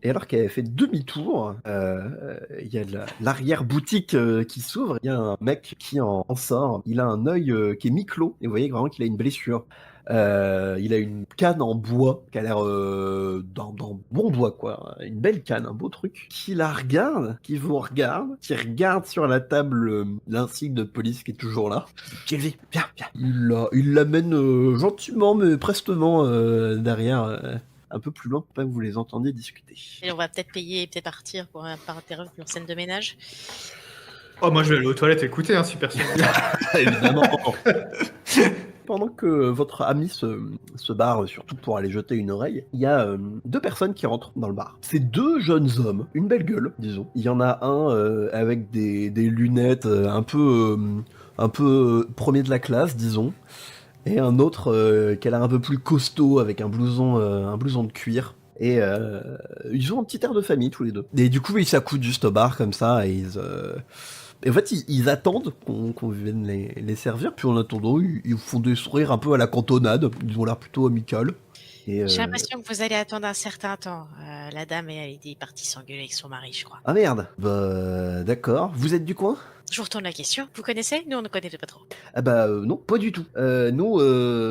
Et alors qu'elle fait demi-tour, il y a l'arrière-boutique qui s'ouvre, il y a un mec qui en sort, il a un œil qui est mi-clos, et vous voyez vraiment qu'il a une blessure. Il a une canne en bois qui a l'air d'un bon bois, quoi. Une belle canne, un beau truc. Qui la regarde, qui vous regarde, qui regarde sur la table l'insigne de police qui est toujours là. Kelvin, viens. Il l'amène gentiment mais prestement derrière, un peu plus loin pour pas que vous les entendiez discuter. Et on va peut-être payer et peut-être partir pour interrompre leur scène de ménage. Oh, moi je vais aller aux toilettes écouter, hein, super sûr. Évidemment. Pendant que votre ami se barre, surtout pour aller jeter une oreille, il y a deux personnes qui rentrent dans le bar. C'est deux jeunes hommes, une belle gueule, disons. Il y en a un avec des lunettes un peu premier de la classe, disons. Et un autre qui a l'air un peu plus costaud, avec un blouson de cuir. Et ils ont un petit air de famille, tous les deux. Et du coup, ils s'accoudent juste au bar, comme ça, et et en fait, ils attendent qu'on vienne les servir, puis en attendant, ils font des sourires un peu à la cantonade. Ils ont l'air plutôt amicales. Et, J'ai l'impression que vous allez attendre un certain temps. La dame, elle est partie s'engueuler avec son mari, je crois. Ah merde. Bah, d'accord. Vous êtes du coin? Je vous retourne la question. Vous connaissez? Nous, on ne connaît pas trop. Ah bah non, pas du tout. Nous,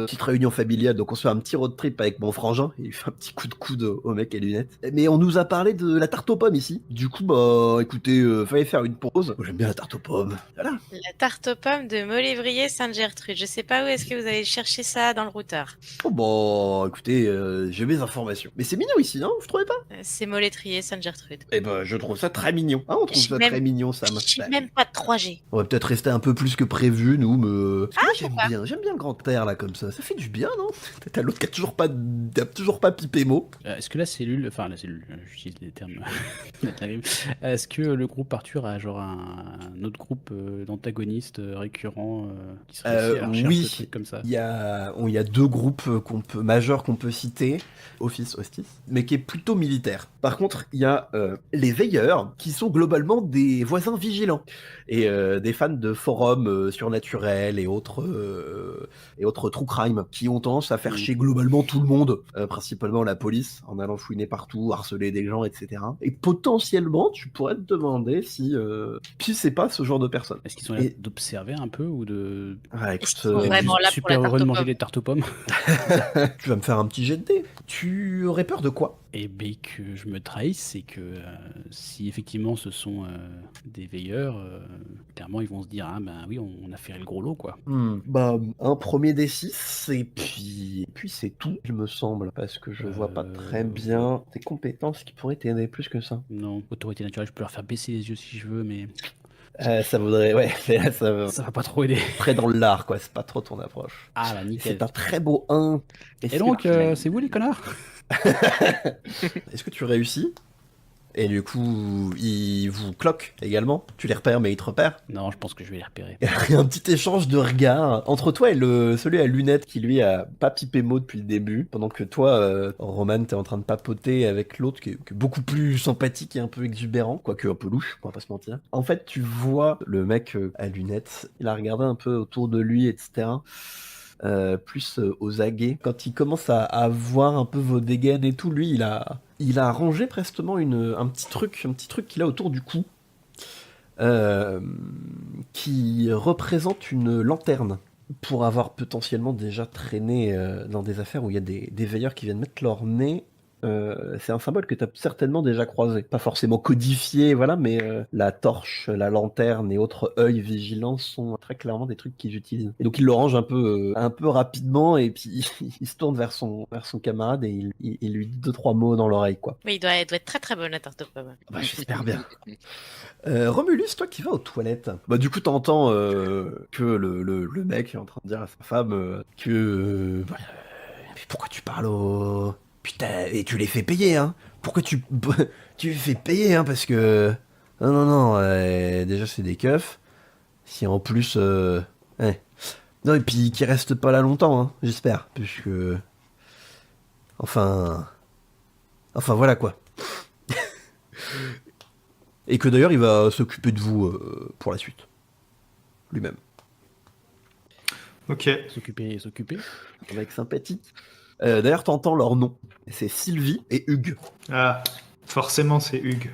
petite réunion familiale, donc on se fait un petit road trip avec mon frangin, il fait un petit coup de coude au mec à lunettes. Mais on nous a parlé de la tarte aux pommes ici. Du coup, bah écoutez, fallait faire une pause. Moi, j'aime bien la tarte aux pommes. Voilà. La tarte aux pommes de Molévrier Sainte-Gertrude. Je sais pas où est-ce que vous allez chercher ça dans le routard. Oh bah écoutez, j'ai mes informations. Mais c'est mignon ici, non? Vous trouvez pas? C'est Molétrier Sainte-Gertrude. Eh ben, je trouve ça très mignon. Ah, on trouve J'ai ça même- très mignon, Sam. J'ai Bah, même pas trop 3G. On va peut-être rester un peu plus que prévu, nous, mais... Parce que moi, pourquoi j'aime bien le grand air, là, comme ça. Ça fait du bien, non? T'as l'autre qui a toujours pas pipé mot. Est-ce que la cellule, j'utilise des termes. Est-ce que le groupe Arthur a genre un autre groupe d'antagonistes récurrents qui serait aussi à la recherche de trucs comme ça? Il y a deux groupes majeurs qu'on peut citer, Hostice, mais qui est plutôt militaire. Par contre, il y a les veilleurs, qui sont globalement des voisins vigilants, et des fans de forums surnaturels et autres true crime, qui ont tendance à faire chier globalement tout le monde, principalement la police, en allant fouiner partout, harceler des gens, etc. Et potentiellement, tu pourrais te demander si c'est pas ce genre de personnes. Est-ce qu'ils sont là d'observer un peu ou de Écoute, Est-ce qu'ils sont vraiment là pour super la heureux tarte de aux manger pommes? des tartes aux pommes? tu vas me faire un petit jet de dés. Tu aurais peur de quoi? Et bien que je me trahisse, c'est que si effectivement ce sont des veilleurs, clairement ils vont se dire ah ben oui on a fait le gros lot quoi. Un premier D6 et puis c'est tout, il me semble, parce que je vois pas très bien tes compétences qui pourraient t'aider plus que ça. Non, autorité naturelle, je peux leur faire baisser les yeux si je veux, mais Ça voudrait, ouais, ça va pas trop aider. très dans l'art, quoi, c'est pas trop ton approche. Ah bah nickel. C'est un très beau 1. Et donc, c'est vous les connards? Est-ce que tu réussis? Et du coup, ils vous cloquent également. Tu les repères, mais ils te repèrent. Non, je pense que je vais les repérer. Il y a un petit échange de regards entre toi et celui à lunettes qui lui a pas pipé mot depuis le début, pendant que toi, Roman, t'es en train de papoter avec l'autre qui est beaucoup plus sympathique et un peu exubérant, quoique un peu louche, on va pas se mentir. En fait, tu vois le mec à lunettes, il a regardé un peu autour de lui, etc. Plus aux aguets. Quand il commence à voir un peu vos dégaines et tout, lui, il a rangé prestement un petit truc qu'il a autour du cou, qui représente une lanterne. Pour avoir potentiellement déjà traîné dans des affaires où il y a des veilleurs qui viennent mettre leur nez, c'est un symbole que tu as certainement déjà croisé. Pas forcément codifié, voilà, mais la torche, la lanterne et autres œils vigilants sont très clairement des trucs qu'ils utilisent. Et donc il le range un peu rapidement et puis il se tourne vers son camarade et il lui dit 2-3 mots dans l'oreille, quoi. Mais il doit être très très bonne la tarte aux pommes. Bah, j'espère bien. Romulus, toi qui vas aux toilettes, bah du coup t'entends que le mec est en train de dire à sa femme que mais pourquoi tu parles au... Putain, et tu les fais payer, hein. Pourquoi tu les fais payer, hein, parce que... Non, déjà c'est des keufs. Si en plus... ouais. Non, et puis qu'ils restent pas là longtemps, hein, j'espère. Puisque... Enfin, voilà, quoi. Et que d'ailleurs, il va s'occuper de vous pour la suite. Lui-même. Ok. S'occuper. Un mec sympathique. D'ailleurs, t'entends leur nom. C'est Sylvie et Hugues. Ah, forcément, c'est Hugues.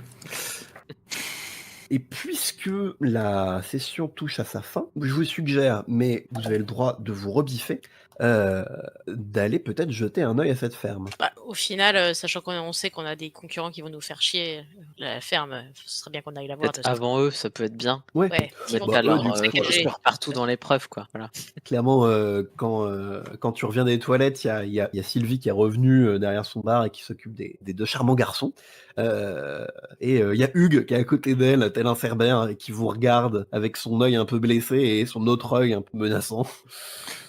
Et puisque la session touche à sa fin, je vous suggère, mais vous avez le droit de vous rebiffer, d'aller peut-être jeter un œil à cette ferme. Bah, au final, sachant qu'on sait qu'on a des concurrents qui vont nous faire chier, la ferme, ce serait bien qu'on aille la voir. Peut-être avant eux, ça peut être bien. Ouais. Ouais, ils vont Mettre nous alors saccager. partout dans l'épreuve, quoi. Voilà. Clairement, quand tu reviens des toilettes, il y a Sylvie qui est revenue derrière son bar et qui s'occupe des deux charmants garçons. Et il y a Hugues qui est à côté d'elle, tel un cerbère, et qui vous regarde avec son œil un peu blessé et son autre œil un peu menaçant.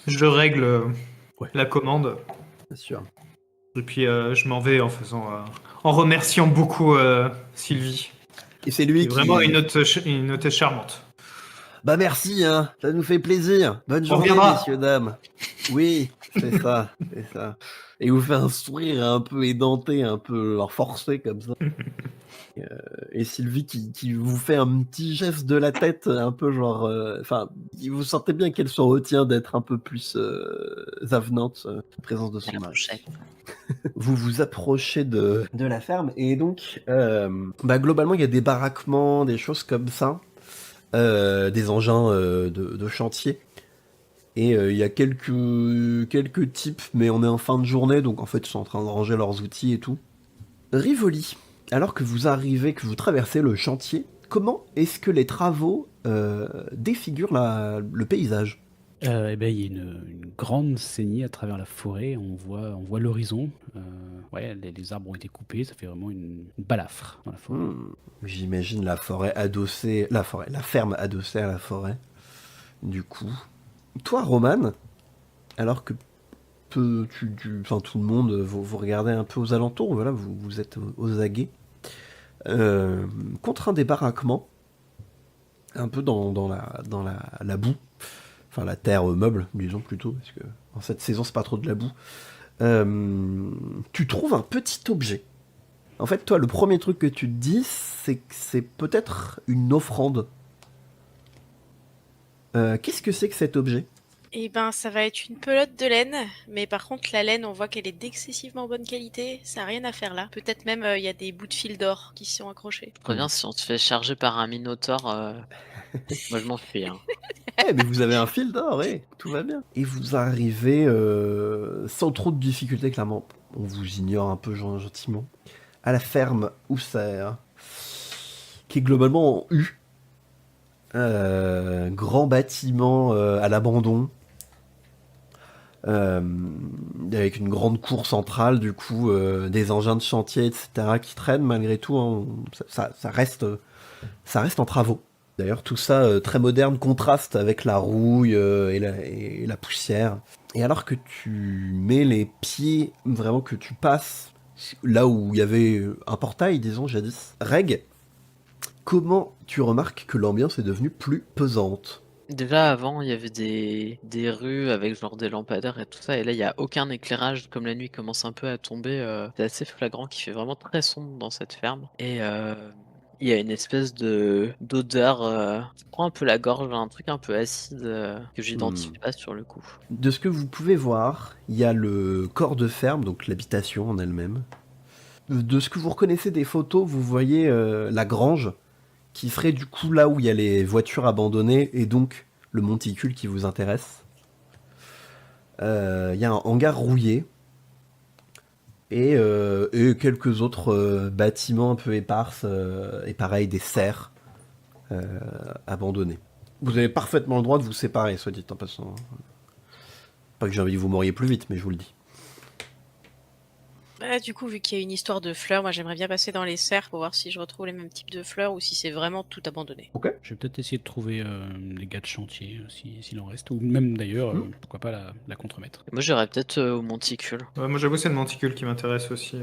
Je règle la commande. Bien sûr. Et puis je m'en vais en remerciant beaucoup Sylvie. Et c'est lui Qui est vraiment une hôtesse charmante. Bah merci, hein, ça nous fait plaisir. Bonne On journée, reviendra. messieurs, dames. Oui, c'est ça, c'est ça. Et il vous fait un sourire un peu édenté, un peu forcé comme ça. Et Sylvie qui vous fait un petit geste de la tête, un peu genre... Enfin, vous sentez bien qu'elle se retient d'être un peu plus avenante en présence de son La mari. prochaine. Vous vous approchez de la ferme et donc globalement il y a des baraquements, des choses comme ça, des engins de chantier et il y a quelques types, mais on est en fin de journée donc en fait ils sont en train de ranger leurs outils et tout. Rivoli, alors que vous arrivez, que vous traversez le chantier, comment est-ce que les travaux défigurent le paysage? Eh ben, il y a une grande saignée à travers la forêt. On voit l'horizon. Ouais, les arbres ont été coupés. Ça fait vraiment une balafre dans la forêt. J'imagine la ferme adossée à la forêt. Du coup, toi, Roman, alors que enfin, tout le monde, vous regardez un peu aux alentours, voilà, vous êtes aux aguets, contre un des baraquements, un peu dans la boue, enfin la terre meuble, disons plutôt, parce que en cette saison c'est pas trop de la boue. Tu trouves un petit objet. En fait, toi, le premier truc que tu te dis, c'est que c'est peut-être une offrande. Qu'est-ce que c'est que cet objet? Eh ben, ça va être une pelote de laine, mais par contre, la laine, on voit qu'elle est d'excessivement bonne qualité. Ça n'a rien à faire là. Peut-être même, il y a des bouts de fil d'or qui sont accrochés. Préviens, si on te fait charger par un minotaure, moi je m'en fuis. Hein. Eh, mais vous avez un fil d'or, tout va bien. Et vous arrivez sans trop de difficultés, clairement. On vous ignore un peu gentiment. À la ferme Oussaire, qui est globalement en U. Grand bâtiment à l'abandon. Avec une grande cour centrale, du coup, des engins de chantier, etc., qui traînent malgré tout. Hein, ça reste en travaux. D'ailleurs, tout ça très moderne, contraste avec la rouille et la poussière. Et alors que tu mets les pieds, vraiment que tu passes là où il y avait un portail, disons, jadis, Reg, comment tu remarques que l'ambiance est devenue plus pesante? Déjà avant, il y avait des rues avec genre des lampadaires et tout ça, et là il y a aucun éclairage, comme la nuit commence un peu à tomber, c'est assez flagrant, qui fait vraiment très sombre dans cette ferme. Et il y a une espèce d'odeur qui prend un peu la gorge, un truc un peu acide que j'identifie pas sur le coup. De ce que vous pouvez voir, il y a le corps de ferme, donc l'habitation en elle-même. De ce que vous reconnaissez des photos, vous voyez la grange, qui serait du coup là où il y a les voitures abandonnées, et donc le monticule qui vous intéresse. Il y a un hangar rouillé, et quelques autres bâtiments un peu éparses, et pareil, des serres abandonnées. Vous avez parfaitement le droit de vous séparer, soit dit en passant. Pas que j'ai envie que vous mouriez plus vite, mais je vous le dis. Bah, du coup, vu qu'il y a une histoire de fleurs, moi j'aimerais bien passer dans les serres pour voir si je retrouve les mêmes types de fleurs ou si c'est vraiment tout abandonné. Ok. Je vais peut-être essayer de trouver les gars de chantier, s'il en reste. Ou même d'ailleurs, pourquoi pas la contremettre. Moi j'irais peut-être au monticule. Ouais, moi j'avoue c'est le monticule qui m'intéresse aussi.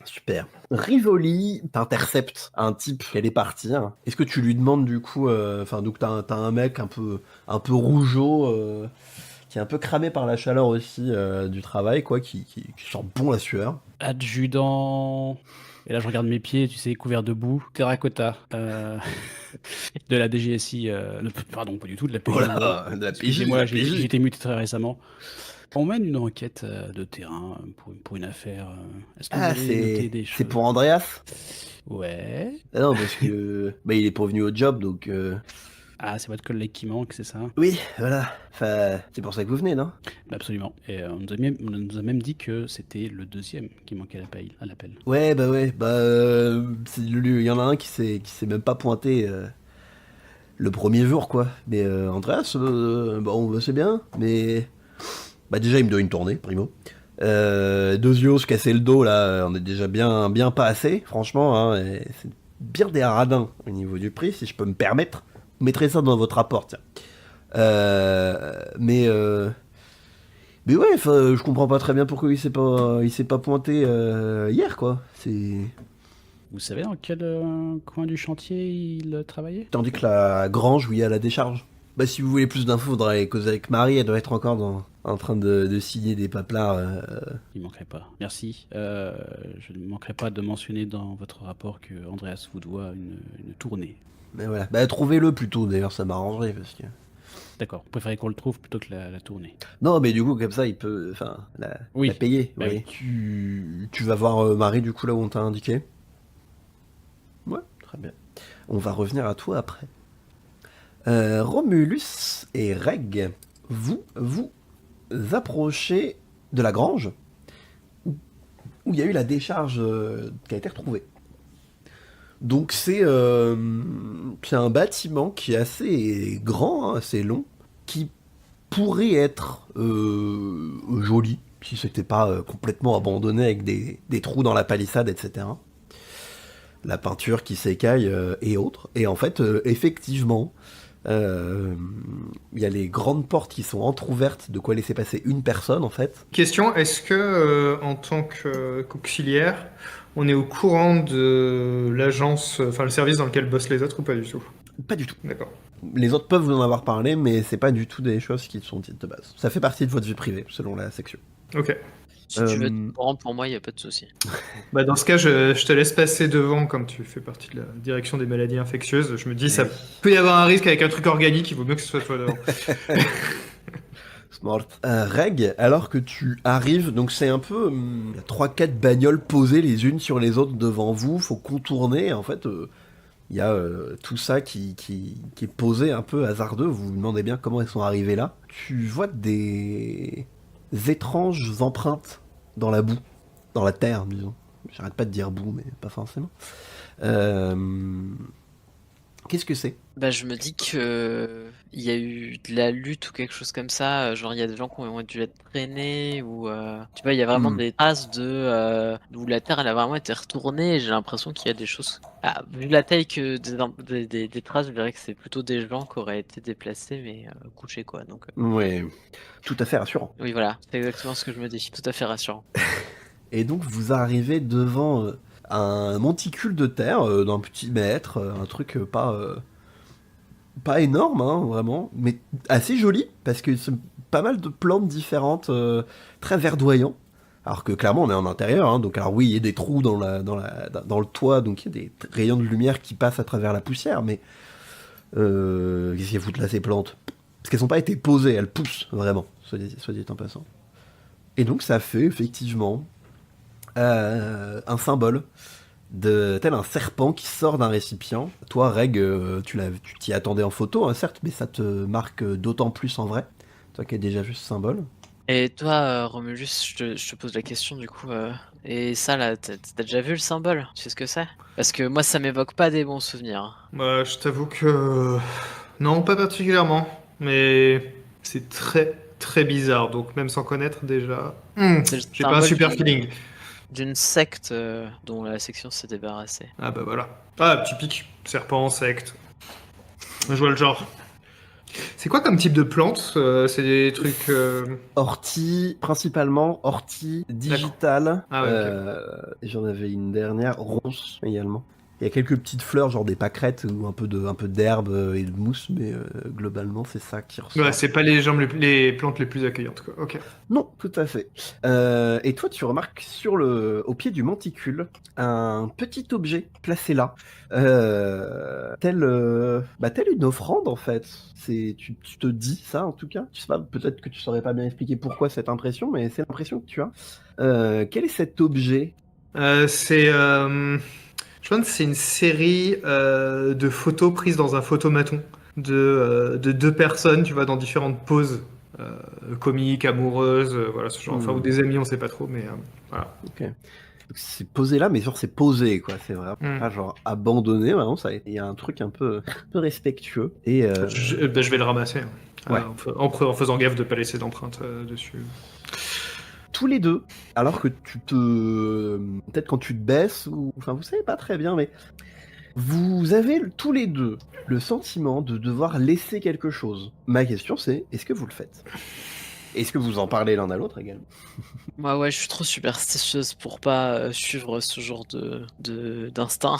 Super. Rivoli t'intercepte un type qui allait partir. Est-ce que tu lui demandes du coup, donc t'as un mec un peu rougeau, qui est un peu cramé par la chaleur aussi du travail, quoi, qui sent bon la sueur. Adjudant. Et là, je regarde mes pieds, tu sais, couverts de boue. Terracotta. De la DGSI. Pardon, pas du tout, de la PJ. Voilà, de la PJ. Excusez-moi, j'ai été muté très récemment. On mène une enquête de terrain pour une affaire. Est-ce que vous avez noté des choses? C'est pour Andreas? Ouais. Ah non, parce que il est pas venu au job, donc... Ah, c'est votre collègue qui manque, c'est ça? Oui, voilà. Enfin, c'est pour ça que vous venez, non? Bah, absolument. Et on nous a même dit que c'était le deuxième qui manquait à l'appel. Ouais, il y en a un qui s'est même pas pointé le premier jour, quoi. Mais Andreas, bon, c'est bien, mais... Bah déjà, il me doit une tournée, primo. Dozio se casser le dos, là, on est déjà bien pas assez, franchement, hein, et c'est bien des radins au niveau du prix, si je peux me permettre. Vous mettrez ça dans votre rapport, tiens. Mais ouais, je comprends pas très bien pourquoi il s'est pas pointé hier, quoi. C'est... Vous savez dans quel coin du chantier il travaillait? Tandis que la grange où il y a la décharge. Bah si vous voulez plus d'infos, faudrait causer avec Marie, elle doit être encore en train de signer des paplards. Il manquerait pas. Merci. Je ne manquerai pas de mentionner dans votre rapport que Andreas vous doit une tournée. Mais voilà, bah trouvez-le plutôt, d'ailleurs ça m'arrangerait parce que... D'accord, vous préférez qu'on le trouve plutôt que la tournée. Non mais du coup comme ça il peut, la payer. Bah Oui. oui. Tu vas voir Marie du coup là où on t'a indiqué. Ouais, très bien. On va revenir à toi après. Romulus et Reg, vous approchez de la grange où il y a eu la décharge qui a été retrouvée. Donc c'est un bâtiment qui est assez grand, hein, assez long, qui pourrait être joli si c'était pas complètement abandonné avec des trous dans la palissade, etc. La peinture qui s'écaille et autres. Et en fait, effectivement, il y a les grandes portes qui sont entrouvertes, de quoi laisser passer une personne en fait. Question, est-ce que en tant qu'auxiliaire, on est au courant de l'agence, enfin le service dans lequel bossent les autres ou pas du tout? Pas du tout. D'accord. Les autres peuvent vous en avoir parlé, mais c'est pas du tout des choses qui sont dites de base. Ça fait partie de votre vie privée, selon la section. Ok. Si tu veux être au courant, pour moi, il n'y a pas de souci. Bah dans ce cas, je te laisse passer devant, comme tu fais partie de la direction des maladies infectieuses. Je me dis, ça peut y avoir un risque avec un truc organique, il vaut mieux que ce soit toi devant. Smart. Reg, alors que tu arrives, donc c'est un peu 3-4 bagnoles posées les unes sur les autres devant vous, faut contourner, en fait, il y a tout ça qui est posé un peu hasardeux, vous vous demandez bien comment elles sont arrivées là. Tu vois des étranges empreintes dans la boue, dans la terre, disons. J'arrête pas de dire boue, mais pas forcément. Qu'est-ce que c'est? Bah, je me dis que il y a eu de la lutte ou quelque chose comme ça, genre il y a des gens qui ont dû être traînés ou tu vois, il y a vraiment des traces de où la terre elle a vraiment été retournée et j'ai l'impression qu'il y a des choses. Ah, vu la taille que des traces, je dirais que c'est plutôt des gens qui auraient été déplacés mais couchés quoi. Donc Ouais, tout à fait rassurant. oui voilà, c'est exactement ce que je me dis, tout à fait rassurant. Et donc vous arrivez devant un monticule de terre d'un petit mètre, un truc pas énorme, hein, vraiment, mais assez joli, parce que c'est pas mal de plantes différentes, très verdoyants. Alors que clairement on est en intérieur, hein, donc alors oui, il y a des trous dans le toit, donc il y a des rayons de lumière qui passent à travers la poussière, mais qu'est-ce qu'il y a foutre là ces plantes? Parce qu'elles n'ont pas été posées, elles poussent vraiment, soit dit en passant. Et donc ça fait effectivement un symbole tel un serpent qui sort d'un récipient. Toi, Reg, tu t'y attendais en photo, hein, certes, mais ça te marque d'autant plus en vrai. Toi qui as déjà vu ce symbole. Et toi, Romulus, je te pose la question du coup. Et ça là, t'as déjà vu le symbole? Tu sais ce que c'est? Parce que moi, ça m'évoque pas des bons souvenirs. Bah, je t'avoue que non, pas particulièrement, mais c'est très très bizarre. Donc même sans connaître déjà, C'est le j'ai pas un symbole super feeling. d'une secte dont la section s'est débarrassée. Ah bah voilà. Ah, typique serpent, secte. Je vois le genre. C'est quoi comme type de plante? C'est des trucs. Ortie, principalement, ortie, digitale. Ah ouais, ok. J'en avais une dernière, ronce également. Il y a quelques petites fleurs, genre des pâquerettes ou un peu d'herbe et de mousse, mais globalement, c'est ça qui ressort. Ouais, c'est pas les plantes les plus accueillantes, quoi. Ok. Non, tout à fait. Et toi, tu remarques au pied du monticule un petit objet placé là, tel une offrande en fait. Tu te dis ça en tout cas. Je sais pas, peut-être que tu saurais pas bien expliquer pourquoi cette impression, mais c'est l'impression que tu as. Quel est cet objet? Je pense que c'est une série de photos prises dans un photomaton de deux personnes, tu vois, dans différentes poses comiques, amoureuses, voilà, ce genre. Enfin, ou des amis, on sait pas trop, mais voilà. Ok. Donc, c'est posé là, mais genre c'est posé quoi. C'est vraiment pas genre abandonné. Vraiment, il y a un truc un peu respectueux. Et Je vais le ramasser, hein. Ouais. En faisant gaffe de pas laisser d'empreinte dessus. tous les deux, alors que peut-être quand tu te baisses, ou enfin vous savez pas très bien, mais vous avez tous les deux le sentiment de devoir laisser quelque chose. Ma question c'est, est-ce que vous le faites? Est-ce que vous en parlez l'un à l'autre également? Moi, ouais, je suis trop superstitieuse pour pas suivre ce genre d'instinct.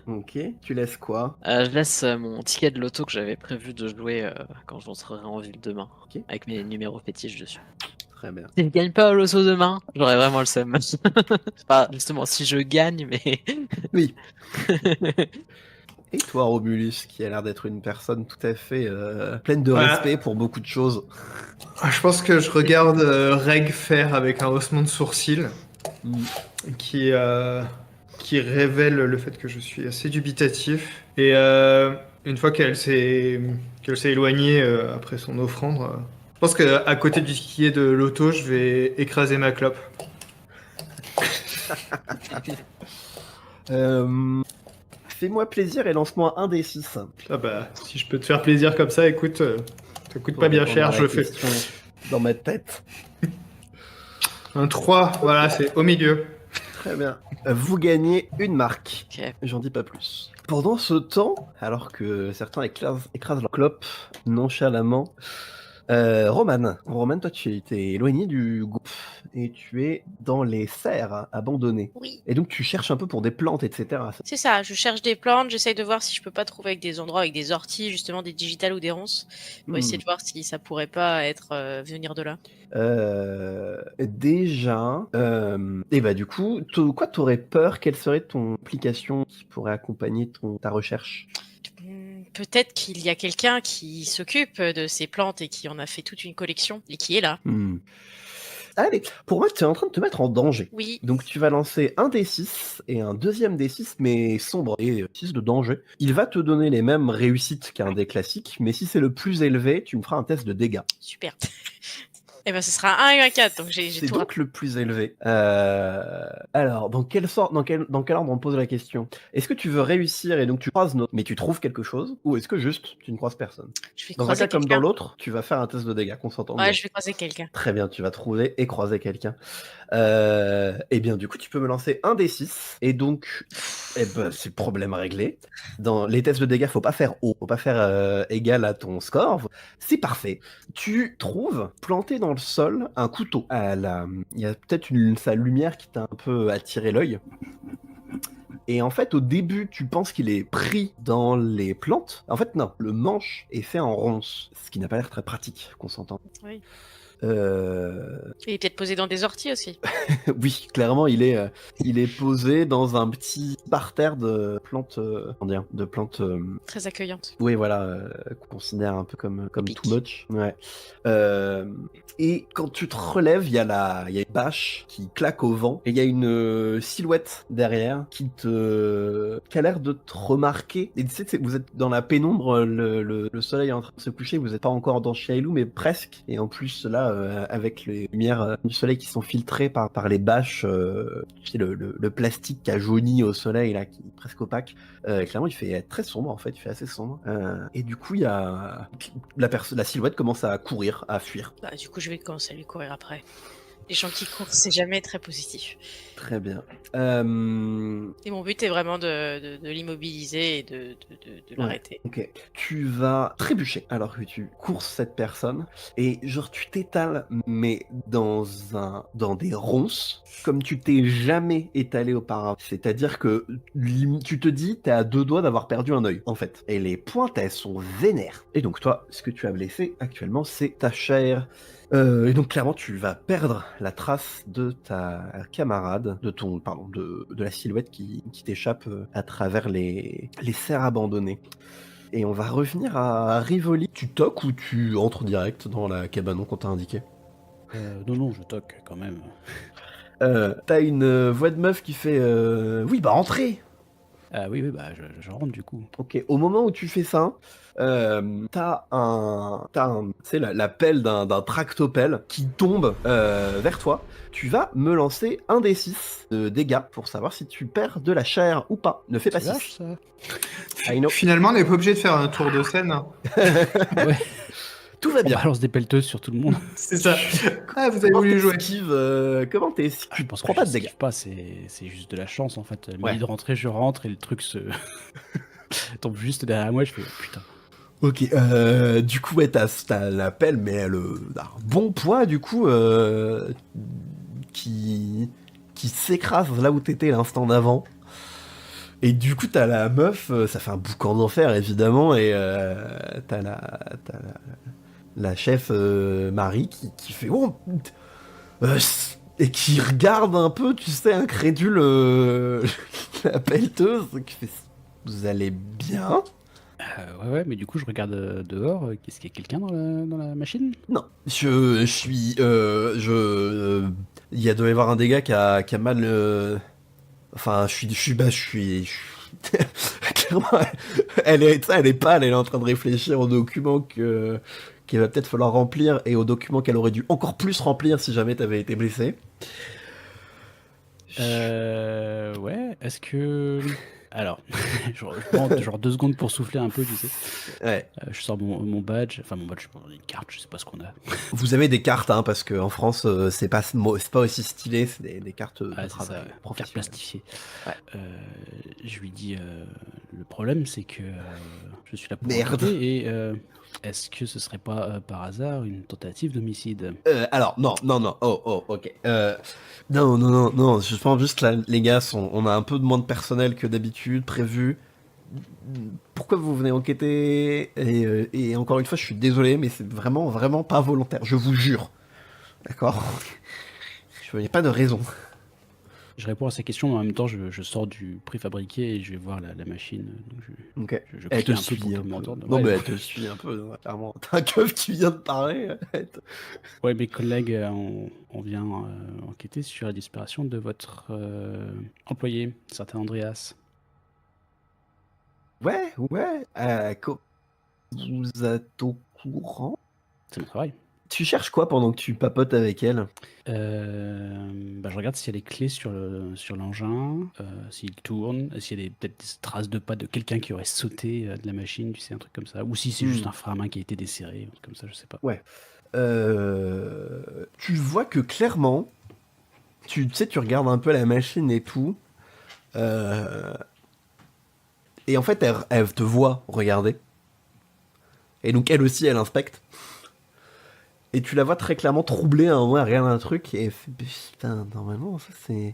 Ok, tu laisses quoi? Je laisse mon ticket de loto que j'avais prévu de jouer quand je rentrerai en ville demain, Ok. avec mes numéros fétiches dessus. Très bien. Si je gagne pas au loto demain, j'aurais vraiment le seum. C'est pas justement si je gagne, mais Oui. Et toi, Romulus, qui a l'air d'être une personne tout à fait pleine de respect pour beaucoup de choses. Je pense que je regarde Reg faire avec un haussement de sourcil qui révèle le fait que je suis assez dubitatif. Et une fois qu'elle s'est éloignée après son offrande, je pense qu'à côté du skier de l'auto, je vais écraser ma clope. Fais-moi plaisir et lance-moi un des 6. Ah bah, si je peux te faire plaisir comme ça, écoute, Ça coûte Pour pas bien répondre cher, à la je fais. question dans ma tête. Un 3, voilà, c'est au milieu. Très bien. Vous gagnez une marque. Ok. J'en dis pas plus. Pendant ce temps, alors que certains écrasent leur clope nonchalamment, Roman, toi tu t'es éloigné du groupe et tu es dans les serres abandonnées. Oui. Et donc tu cherches un peu pour des plantes, etc. C'est ça, je cherche des plantes, j'essaye de voir si je peux pas trouver avec des endroits avec des orties, justement des digitales ou des ronces, pour essayer de voir si ça pourrait pas être venir de là. Déjà, et bah du coup, quoi t'aurais peur? Quelle serait ton application qui pourrait accompagner ta recherche? Peut-être qu'il y a quelqu'un qui s'occupe de ces plantes et qui en a fait toute une collection et qui est là. Allez, pour moi, tu es en train de te mettre en danger. Oui. Donc tu vas lancer un D6 et un deuxième D6, mais sombre et 6 de danger. Il va te donner les mêmes réussites qu'un dé classique, mais si c'est le plus élevé, tu me feras un test de dégâts. Super. Eh ben, ce sera un 1 et un 4, donc j'ai C'est tout donc le plus élevé. Alors, dans quel ordre on pose la question? Est-ce que tu veux réussir et donc tu croises mais tu trouves quelque chose? Ou est-ce que juste tu ne croises personne? Je vais Dans un croiser cas comme quelqu'un. dans l'autre, tu vas faire un test de dégâts, qu'on s'entende bien. Ouais, je vais croiser quelqu'un. Très bien, tu vas trouver et croiser quelqu'un. Et bien, du coup, tu peux me lancer un D6. Et donc, c'est problème réglé. Dans les tests de dégâts, faut pas faire haut, faut pas faire égal à ton score. C'est parfait. Tu trouves planté dans le sol un couteau. Il y a peut-être sa lumière qui t'a un peu attiré l'œil. Et en fait, au début, tu penses qu'il est pris dans les plantes. En fait, non. Le manche est fait en ronce, ce qui n'a pas l'air très pratique, qu'on s'entend. Oui. Euh... Il est peut-être posé dans des orties aussi. Oui, clairement, il est posé dans un petit parterre de plantes, Très accueillante. oui, voilà, qu'on considère un peu comme Épique. too much. Ouais. Et quand tu te relèves, il y a une bâche qui claque au vent et il y a une silhouette derrière qui a l'air de te remarquer. Et tu sais, vous êtes dans la pénombre, le soleil est en train de se coucher, vous n'êtes pas encore dans Shiailou, mais presque. Et en plus, là, avec les lumières du soleil qui sont filtrées par les bâches, tu sais, le plastique qui a jauni au soleil, là, qui est presque opaque. Clairement, il fait très sombre, en fait, il fait assez sombre. Et du coup, il y a la silhouette commence à courir, à fuir. Bah, du coup, je vais commencer à lui courir après. Les gens qui courent, c'est jamais très positif. Très bien. Et mon but est vraiment de l'immobiliser et de l'arrêter. Ok. Tu vas trébucher alors que tu courses cette personne et genre tu t'étales mais dans des ronces comme tu t'es jamais étalé auparavant. C'est-à-dire que tu te dis t'es à 2 doigts d'avoir perdu un œil en fait. Et les pointes elles sont vénères. Et donc toi, ce que tu as blessé actuellement, c'est ta chair. Et donc clairement tu vas perdre la trace de ta camarade, de la silhouette qui t'échappe à travers les serres abandonnées. Et on va revenir à Rivoli. Tu toques ou tu entres direct dans la cabanon qu'on t'a indiqué? Non, je toque quand même. T'as une voix de meuf qui fait oui, bah entrez. Oui, bah je rentre du coup. Ok, au moment où tu fais ça, t'as c'est la pelle d'un tractopelle qui tombe vers toi. Tu vas me lancer un des 6 de dégâts pour savoir si tu perds de la chair ou pas. Ne fais pas C'est lâche 6. ça. I know. Finalement, on n'est pas obligé de faire un tour de scène. Ouais. Tout va On bien. balance des pelleteuses sur tout le monde. C'est ça. Ah, vous avez voulu jouer. Comment t'es esquive? Je pense Prends que pas de dégâts. pas, c'est juste de la chance en fait. Ouais. Midi de rentrer, je rentre et le truc se tombe juste derrière moi. Je fais putain. Ok, du coup, ouais, t'as la pelle, mais un bon poids, du coup, qui s'écrase là où t'étais l'instant d'avant. Et du coup, t'as la meuf, ça fait un boucan d'enfer, évidemment, et t'as la chef Marie qui fait oh, et qui regarde un peu, tu sais, incrédule la pelleteuse, qui fait vous allez bien? Ouais, mais du coup, je regarde dehors. Qu'est-ce qu'il y a quelqu'un dans la machine? Non, je suis, il doit y avoir un dégât qui a mal. Enfin, je suis. Clairement, elle est pâle, elle est en train de réfléchir aux documents qu'il va peut-être falloir remplir et aux documents qu'elle aurait dû encore plus remplir si jamais t'avais été blessé. Ouais, est-ce que... Alors, je prends genre 2 secondes pour souffler un peu, tu sais. Ouais. Je sors mon badge, enfin mon badge, je prends une carte, je sais pas ce qu'on a. Vous avez des cartes, hein, parce qu'en France, c'est pas aussi stylé, c'est des cartes de Ah, c'est ça, travail ouais. Carte professionnelles. plastifiée. Ouais. Je lui dis, le problème c'est que je suis là pour Merde. enquêter et est-ce que ce serait pas par hasard une tentative d'homicide? Alors, non, ok. Non, je pense juste là, les gars, on a un peu de moins de personnel que d'habitude, prévu. Pourquoi vous venez enquêter et encore une fois, je suis désolé, mais c'est vraiment, vraiment pas volontaire, je vous jure. D'accord. Il n'y a pas de raison. Je réponds à sa question, mais en même temps je sors du préfabriqué et je vais voir la machine. Donc Ok. je Elle crie te un peu pour suit qu'elle un peu. m'entende. Non, Ouais, mais elle te suit un peu, clairement. T'as un keuf qui vient de parler. ouais, mes collègues, on vient enquêter sur la disparition de votre employé, certain Andreas. Ouais. Vous êtes au courant? C'est mon travail. Tu cherches quoi pendant que tu papotes avec elle? Je regarde s'il y a des clés sur l'engin, s'il tourne, s'il y a peut-être des traces de pas de quelqu'un qui aurait sauté de la machine, tu sais, un truc comme ça. Ou si c'est juste un frein à main qui a été desserré, un truc comme ça, je sais pas. Ouais. Tu vois que clairement, tu sais, tu regardes un peu la machine et tout. Et en fait, elle te voit regarder. Et donc, elle aussi, elle inspecte. Et tu la vois très clairement troublée à un moment, elle regarde un truc et elle fait putain, normalement, ça c'est.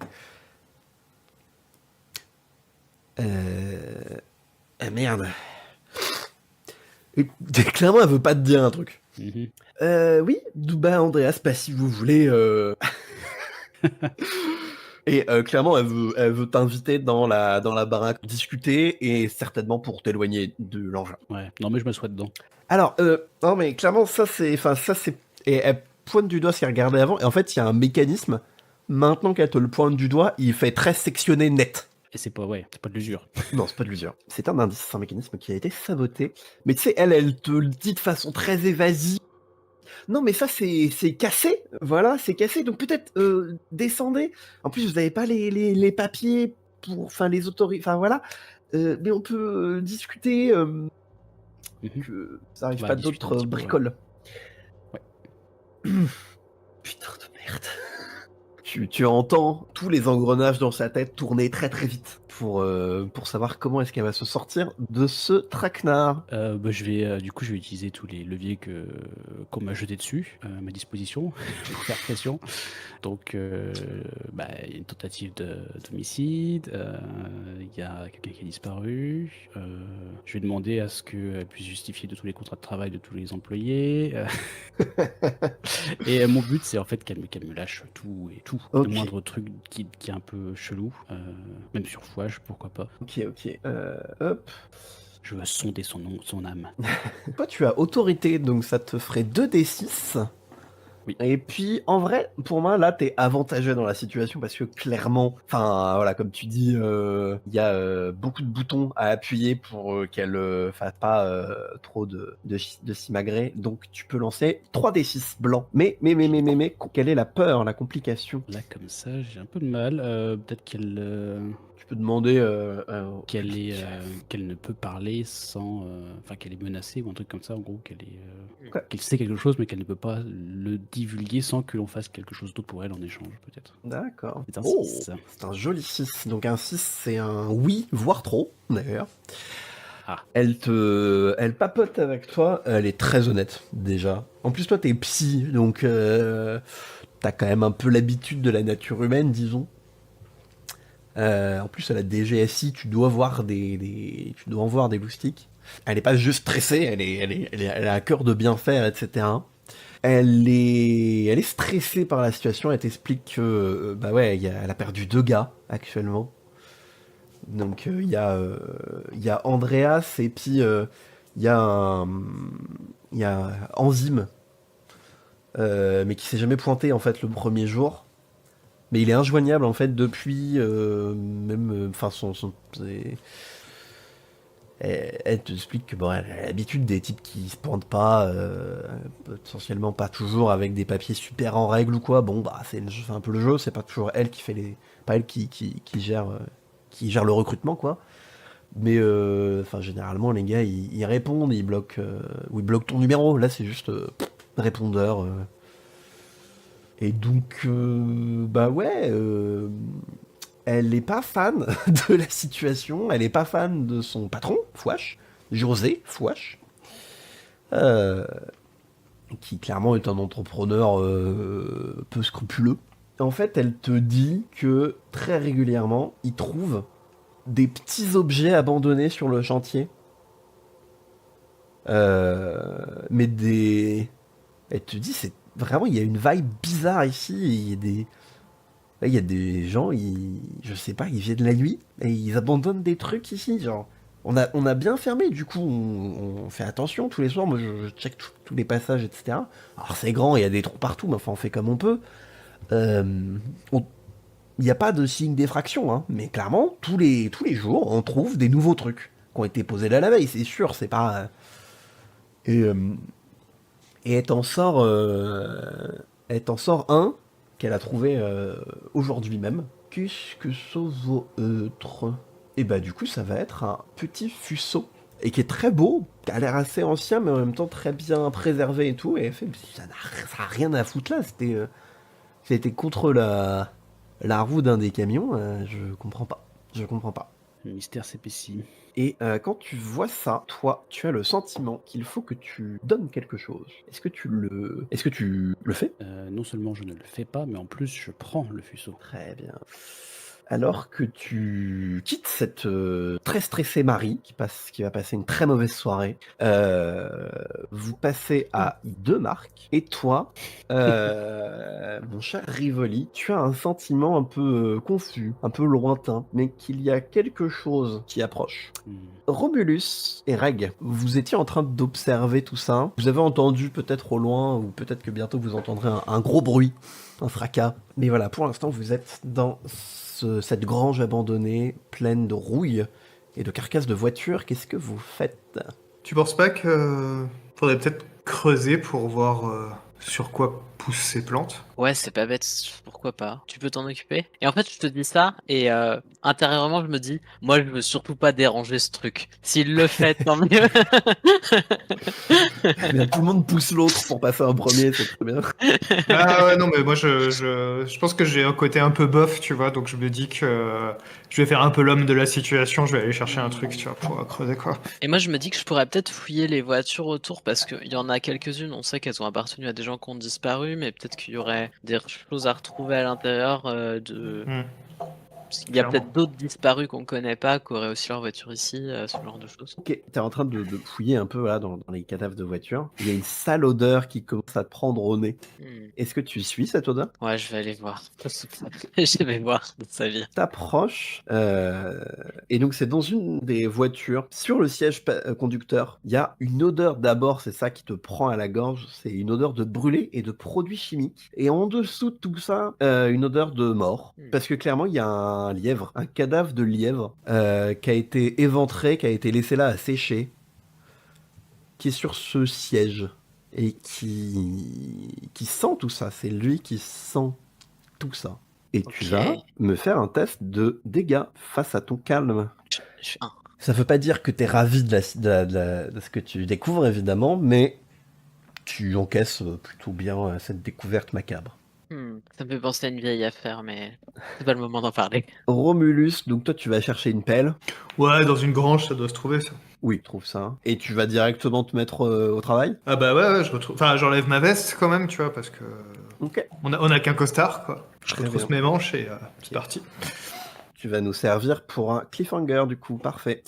Ah merde. Et clairement, elle veut pas te dire un truc. Mhm. Oui, bah Andreas, pas si vous voulez. Et clairement, elle veut t'inviter dans la baraque pour discuter et certainement pour t'éloigner de l'engin. Ouais, non mais je me souhaite dedans. Alors, non mais clairement, ça c'est. Et elle pointe du doigt ce qu'elle regardait avant, et en fait, il y a un mécanisme. Maintenant qu'elle te le pointe du doigt, il fait très sectionné net. Et c'est pas de l'usure. Non, c'est pas de l'usure. C'est un indice, c'est un mécanisme qui a été saboté. Mais tu sais, elle te le dit de façon très évasive. Non, mais ça, c'est cassé. Voilà, c'est cassé. Donc peut-être descendez. En plus, vous n'avez pas les papiers pour. Enfin, les autorités. Enfin, voilà. Mais on peut discuter. Que ça arrive Bah, pas discuter un d'autres petit peu, ouais. bricoles. Ouais. Putain de merde. Tu entends tous les engrenages dans sa tête tourner très très vite pour savoir comment est-ce qu'elle va se sortir de ce traquenard. Je vais utiliser tous les leviers qu'on m'a jetés dessus à ma disposition pour faire pression. Donc, il y a une tentative d'homicide, il y a quelqu'un qui a disparu. Je vais demander à ce qu'elle puisse justifier de tous les contrats de travail de tous les employés. Et mon but, c'est en fait qu'elle me lâche tout et tout. Ok. Le moindre truc qui est un peu chelou, même sur Fouage, pourquoi pas. Ok. Hop. Je veux sonder son âme. Toi, tu as autorité, donc ça te ferait 2d6. Oui. Et puis, en vrai, pour moi, là, t'es avantagé dans la situation parce que clairement, enfin, voilà, comme tu dis, il y a beaucoup de boutons à appuyer pour qu'elle fasse pas trop de simagrées. Donc, tu peux lancer 3d6 blancs. Mais, quelle est la peur, la complication? Là, comme ça, j'ai un peu de mal. Peut-être Tu peux demander qu'elle ne peut parler sans... Enfin, qu'elle est menacée ou un truc comme ça, en gros, qu'elle Ok. sait quelque chose, mais qu'elle ne peut pas le divulguer sans que l'on fasse quelque chose d'autre pour elle en échange, peut-être. D'accord. C'est un Oh, 6. c'est un joli 6. Donc un 6, c'est un oui, voire trop, d'ailleurs. Ah. Elle papote avec toi, elle est très honnête, déjà. En plus, toi, t'es psy, donc t'as quand même un peu l'habitude de la nature humaine, disons. En plus, à la DGSI, tu dois voir tu dois en voir des loustiques. Elle est pas juste stressée, elle a à cœur de bien faire, etc. Elle est stressée par la situation. Elle t'explique que elle a perdu 2 gars actuellement. Donc il y a Andreas et puis il y a Enzyme, mais qui s'est jamais pointé en fait le premier jour. Mais il est injoignable en fait depuis elle te explique que bon, elle a l'habitude des types qui se pointent pas, potentiellement pas toujours avec des papiers super en règle ou quoi. Bon bah c'est un peu le jeu, c'est pas toujours elle qui fait pas elle qui gère le recrutement quoi. Mais généralement, les gars, ils répondent, ou ils bloquent ton numéro. Là, c'est juste répondeur. Et donc, elle est pas fan de la situation. Elle est pas fan de son patron, Fouache, José Fouache, qui clairement est un entrepreneur peu scrupuleux. En fait, elle te dit que très régulièrement, il trouve des petits objets abandonnés sur le chantier. Mais des... Elle te dit, c'est vraiment, il y a une vibe bizarre ici. Il y a des gens, je sais pas, ils viennent la nuit et ils abandonnent des trucs ici. Genre, on a bien fermé, du coup, on fait attention tous les soirs. Moi, je check tous les passages, etc. Alors, c'est grand, il y a des trous partout, mais enfin, on fait comme on peut. Il n'y a pas de signe d'effraction, hein, mais clairement, tous les jours, on trouve des nouveaux trucs qui ont été posés là la veille, c'est sûr, c'est pas... Et elle t'en sort un qu'elle a trouvé aujourd'hui même. Qu'est-ce que ça va être? Et bah du coup, ça va être un petit fuseau, et qui est très beau, qui a l'air assez ancien, mais en même temps très bien préservé et tout, et elle fait, ça a rien à foutre là, c'était contre la roue d'un des camions, je comprends pas. Le mystère s'épaissit. Et quand tu vois ça, toi, tu as le sentiment qu'il faut que tu donnes quelque chose. Est-ce que tu le fais? Non seulement je ne le fais pas, mais en plus je prends le fuseau. Très bien. Alors que tu quittes cette très stressée Marie, qui va passer une très mauvaise soirée, vous passez à 2 marques, et toi, mon cher Rivoli, tu as un sentiment un peu confus, un peu lointain, mais qu'il y a quelque chose qui approche. Romulus et Reg, vous étiez en train d'observer tout ça. Vous avez entendu peut-être au loin, ou peut-être que bientôt vous entendrez un gros bruit, un fracas. Mais voilà, pour l'instant, vous êtes dans cette grange abandonnée, pleine de rouille et de carcasses de voitures. Qu'est-ce que vous faites? Tu penses pas que faudrait peut-être creuser pour voir sur quoi poussent ces plantes? Ouais, c'est pas bête, pourquoi pas. Tu peux t'en occuper. Et en fait, je te dis ça, et intérieurement, je me dis, moi, je veux surtout pas déranger ce truc. S'il le fait, tant mieux. Eh bien, tout le monde pousse l'autre pour passer en premier, c'est très bien. Ah ouais, non, mais moi, je pense que j'ai un côté un peu bof, tu vois, donc je me dis que je vais faire un peu l'homme de la situation, je vais aller chercher un truc, tu vois, pour creuser, quoi. Et moi, je me dis que je pourrais peut-être fouiller les voitures autour, parce qu'il y en a quelques-unes, on sait qu'elles ont appartenu à des gens qui ont disparu, mais peut-être qu'il y aurait des choses à retrouver à l'intérieur de... Parce qu'il y a Clairement. peut-être d'autres disparus qu'on connaît pas, qui auraient aussi leur voiture ici, ce genre de choses. Ok, t'es en train de fouiller un peu voilà, dans les cadavres de voitures. Il y a une sale odeur qui commence à te prendre au nez. Est-ce que tu suis cette odeur? Ouais, je vais aller voir. Je vais voir de sa vie. T'approches, et donc c'est dans une des voitures, sur le siège conducteur, il y a une odeur, d'abord c'est ça qui te prend à la gorge, c'est une odeur de brûlé et de produits chimiques, et en dessous de tout ça, une odeur de mort, parce que clairement il y a un lièvre, un cadavre de lièvre, qui a été éventré, qui a été laissé là à sécher, qui est sur ce siège, et qui sent tout ça, c'est lui qui sent tout ça. Et tu Ok. vas me faire un test de dégâts face à ton calme. Je fais un. Ça veut pas dire que t'es ravi de ce que tu découvres, évidemment, mais tu encaisses plutôt bien cette découverte macabre. Ça me fait penser à une vieille affaire, mais c'est pas le moment d'en parler. Romulus, donc toi tu vas chercher une pelle. Ouais, dans une grange, ça doit se trouver, ça. Oui, trouve ça. Et tu vas directement te mettre au travail. Ah bah ouais, je retrouve... Enfin, j'enlève ma veste, quand même, tu vois, parce que... Ok. On a qu'un costard, quoi. Je Très retrousse bien. mes manches et c'est parti. Tu vas nous servir pour un cliffhanger, du coup, parfait.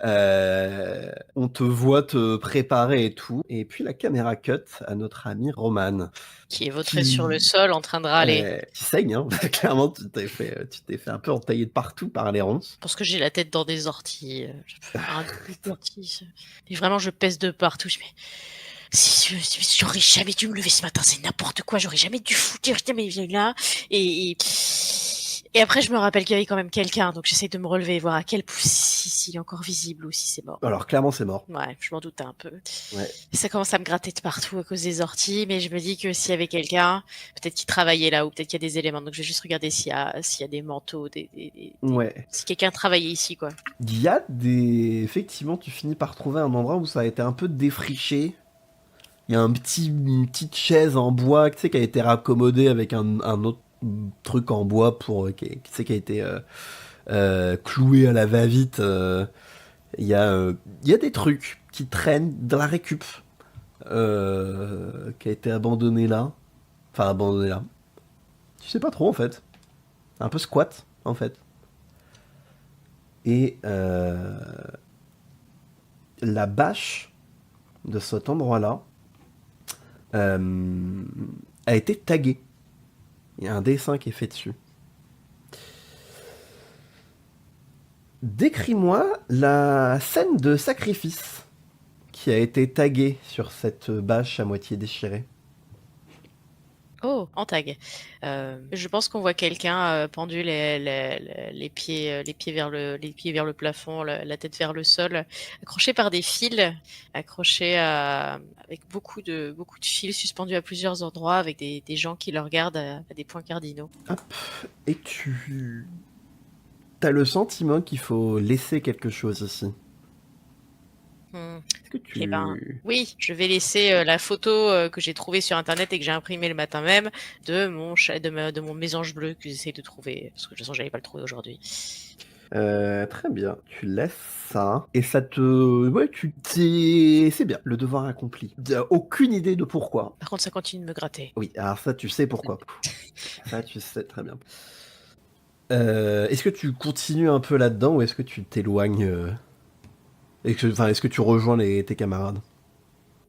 On te voit te préparer et tout. Et puis la caméra cut à notre ami Roman. Qui est vautré sur le sol en train de râler. Qui saigne, hein. Clairement, tu t'es fait un peu entailler de partout par les ronces. Parce que j'ai la tête dans des orties. Je peux faire un truc d'ortie. Et vraiment, je pèse de partout. Je me... Si j'aurais jamais dû me lever ce matin, c'est n'importe quoi. J'aurais jamais dû foutre. Mais viens là. Et Et après, je me rappelle qu'il y avait quand même quelqu'un, donc j'essaie de me relever, voir à quel point s'il est encore visible ou si c'est mort. Alors clairement c'est mort. Ouais, je m'en doutais un peu. Ouais. Et ça commence à me gratter de partout à cause des orties, mais je me dis que s'il y avait quelqu'un, peut-être qu'il travaillait là, ou peut-être qu'il y a des éléments. Donc je vais juste regarder s'il y a des manteaux, Ouais. si quelqu'un travaillait ici, quoi. Il y a des... Effectivement, tu finis par trouver un endroit où ça a été un peu défriché. Il y a une petite chaise en bois, tu sais, qui a été raccommodée avec un autre truc en bois pour qui a été cloué à la va-vite. Il y a des trucs qui traînent dans la récup, qui a été abandonné là. Enfin, abandonné là. Tu sais pas trop en fait. Un peu squat en fait. Et la bâche de cet endroit-là a été taguée. Il y a un dessin qui est fait dessus. Décris-moi la scène de sacrifice qui a été taguée sur cette bâche à moitié déchirée. Oh, en tag. Je pense qu'on voit quelqu'un pendu les pieds vers le plafond, la tête vers le sol, accroché par des fils, accroché avec beaucoup de fils suspendus à plusieurs endroits, avec des gens qui le regardent à des points cardinaux. Hop. Et tu as le sentiment qu'il faut laisser quelque chose ici. Est-ce que tu... Eh ben, oui, je vais laisser la photo que j'ai trouvée sur internet et que j'ai imprimée le matin même de mon mésange bleu que j'essaie de trouver, parce que de toute façon j'allais pas le trouver aujourd'hui. Très bien, tu laisses ça et ça te... Ouais, c'est bien, le devoir accompli. Aucune idée de pourquoi. Par contre, ça continue de me gratter. Oui, alors ça tu sais pourquoi. Ça tu sais très bien. Est-ce que tu continues un peu là-dedans ou est-ce que tu t'éloignes est-ce que tu rejoins tes camarades?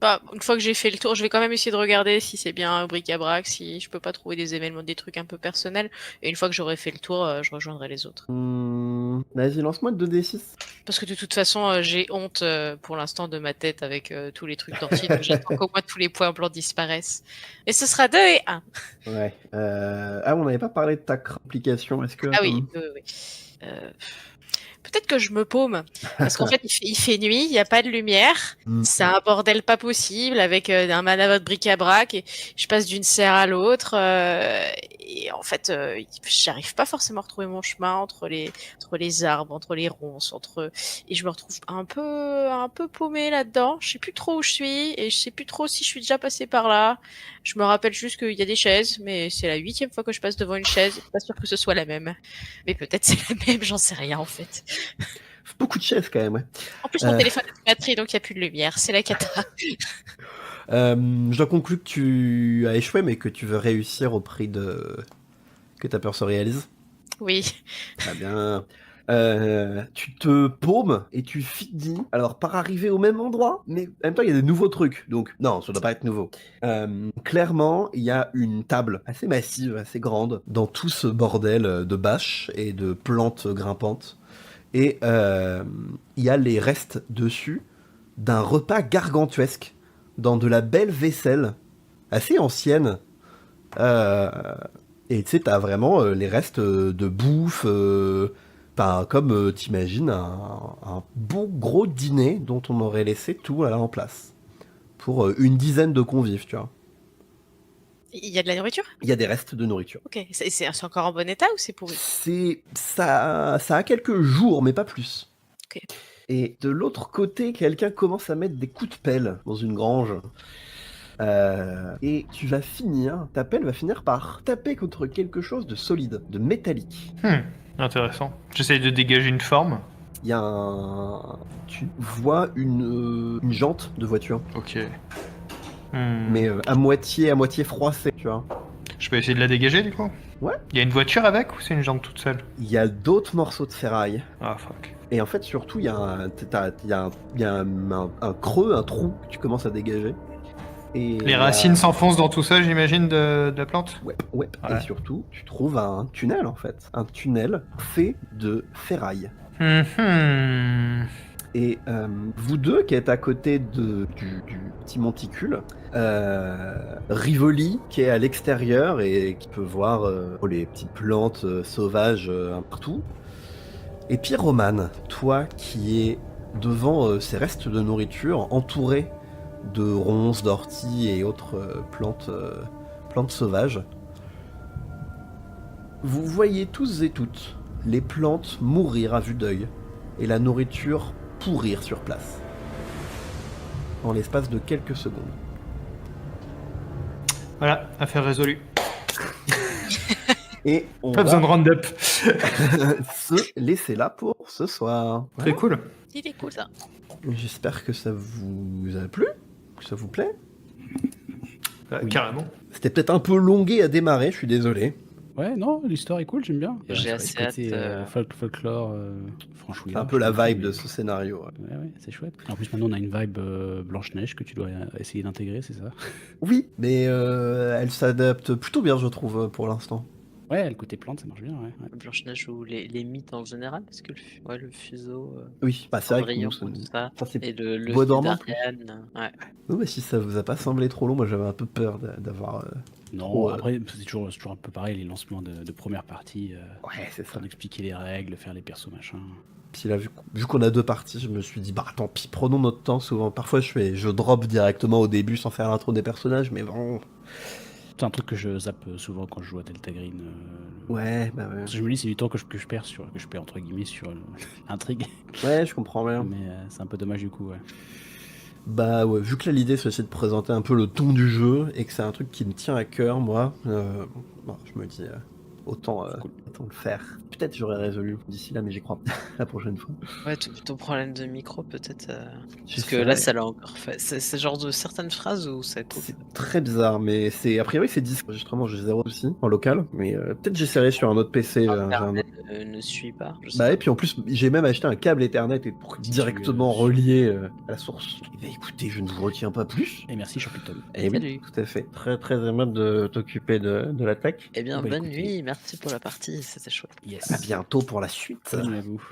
Bah, une fois que j'ai fait le tour, je vais quand même essayer de regarder si c'est bien un bric-à-brac, si je peux pas trouver des événements, des trucs un peu personnels. Et une fois que j'aurai fait le tour, je rejoindrai les autres. Vas-y, lance-moi 2d6. Parce que de toute façon, j'ai honte pour l'instant de ma tête avec tous les trucs d'ortie, donc j'attends qu'au moins tous les points blancs disparaissent. Et ce sera 2 et 1. Ouais. On n'avait pas parlé de ta complication. Est-ce que... Ah oui, oui. Peut-être que je me paume, parce qu'en fait il fait nuit, il n'y a pas de lumière, c'est un bordel pas possible avec un manavot de bric-à-brac et je passe d'une serre à l'autre et en fait j'arrive pas forcément à retrouver mon chemin entre les arbres, entre les ronces, et je me retrouve un peu paumée là-dedans. Je sais plus trop où je suis et je sais plus trop si je suis déjà passée par là. Je me rappelle juste qu'il y a des chaises, mais c'est la 8e fois que je passe devant une chaise. Je suis pas sûre que ce soit la même. Mais peut-être c'est la même, j'en sais rien en fait. Beaucoup de chaises quand même, ouais. En plus, mon téléphone a plus de batterie, donc il n'y a plus de lumière. C'est la cata. Je dois conclure que tu as échoué, mais que tu veux réussir au prix que ta peur se réalise. Oui. Très bien. Tu te paumes et tu finis alors par arriver au même endroit, mais en même temps il y a des nouveaux trucs, donc non, ça doit pas être nouveau. Clairement, il y a une table assez massive, assez grande dans tout ce bordel de bâches et de plantes grimpantes, et il y a les restes dessus d'un repas gargantuesque dans de la belle vaisselle assez ancienne. Et tu sais, t'as vraiment les restes de bouffe. Comme t'imagines un bon gros dîner dont on aurait laissé tout en place. Pour une dizaine de convives, tu vois. Il y a de la nourriture ? Il y a des restes de nourriture. Ok. C'est encore en bon état ou c'est pourri ? Ça a quelques jours, mais pas plus. Ok. Et de l'autre côté, quelqu'un commence à mettre des coups de pelle dans une grange. Et ta pelle va finir par taper contre quelque chose de solide, de métallique. Intéressant. J'essaye de dégager une forme. Il y a tu vois une jante de voiture. Ok. Mais à moitié froissée, tu vois. Je peux essayer de la dégager du coup ? Ouais. Il y a une voiture avec ou c'est une jambe toute seule ? Il y a d'autres morceaux de ferraille. Ah fuck. Et en fait, surtout, il y a un creux, un trou que tu commences à dégager. Et les racines s'enfoncent dans tout ça, j'imagine, de la plante ? Ouais. Ouais. Et surtout, tu trouves un tunnel, en fait. Un tunnel fait de ferraille. Et vous deux qui êtes à côté du petit monticule, Rivoli qui est à l'extérieur et qui peut voir les petites plantes sauvages un partout. Et puis Roman, toi qui es devant ces restes de nourriture entouré de ronces, d'orties et autres plantes sauvages. Vous voyez tous et toutes les plantes mourir à vue d'œil et la nourriture pourrir sur place. En l'espace de quelques secondes. Voilà, affaire résolue. Et on Pas va besoin de round-up. se laisser là pour ce soir. Très cool. Il est cool ça. J'espère que ça vous a plu, que ça vous plaît. Carrément. C'était peut-être un peu longué à démarrer, je suis désolé. Ouais, non, l'histoire est cool, j'aime bien. J'ai assez hâte, Folklore, franchement. C'est un peu la vibe de ce scénario. Ouais. Ouais, c'est chouette. En plus, maintenant, on a une vibe Blanche-Neige que tu dois essayer d'intégrer, c'est ça? Oui, mais elle s'adapte plutôt bien, je trouve, pour l'instant. Ouais, le côté plante, ça marche bien, ouais. Blanche-Neige ou les mythes en général, parce que le fuseau, Oui, bah c'est vrai que Cendrillon, nous, tout ça, ça, c'est et le Bois fil dormant. d'Ariane, ouais. Non, mais si ça vous a pas semblé trop long, moi j'avais un peu peur d'avoir. Non, trop, après, c'est toujours un peu pareil, les lancements de première partie. Ouais, c'est ça. Sans expliquer les règles, faire les persos, machin. Puis là, vu qu'on a 2 parties, je me suis dit, bah tant pis, prenons notre temps. Souvent, parfois je drop directement au début sans faire l'intro des personnages, mais bon. C'est un truc que je zappe souvent quand je joue à Delta Green. Ouais, bah ouais. Parce que je me dis, c'est du temps que je perds entre guillemets sur l'intrigue. Ouais, je comprends bien. Mais c'est un peu dommage du coup, ouais. Bah ouais, vu que là l'idée c'est aussi de présenter un peu le ton du jeu et que c'est un truc qui me tient à cœur, moi, bon, je me dis autant le faire. Peut-être j'aurais résolu d'ici là, mais j'y crois la prochaine fois. Ouais, ton problème de micro, peut-être. Parce que J'essaierai. là, ça l'a encore fait. C'est genre de certaines phrases où ça coupe. C'est très bizarre, mais c'est a priori c'est 10 enregistrements, j'ai 0 aussi en local, mais peut-être j'essaierai sur un autre PC. J'ai un autre... Internet ne suit pas. Je sais Bah pas. et puis en plus j'ai même acheté un câble Ethernet et pour Si directement tu, relier à la source. Eh bien, écoutez, je ne vous retiens pas plus. Et merci, Champiton. Et oui, Salut. tout à fait. Très très aimable de t'occuper de la tech. Eh bien, Bah, bonne écoutez. nuit, merci pour la partie, c'était chouette. Yes. À bientôt pour la suite. Bonne nuit à vous.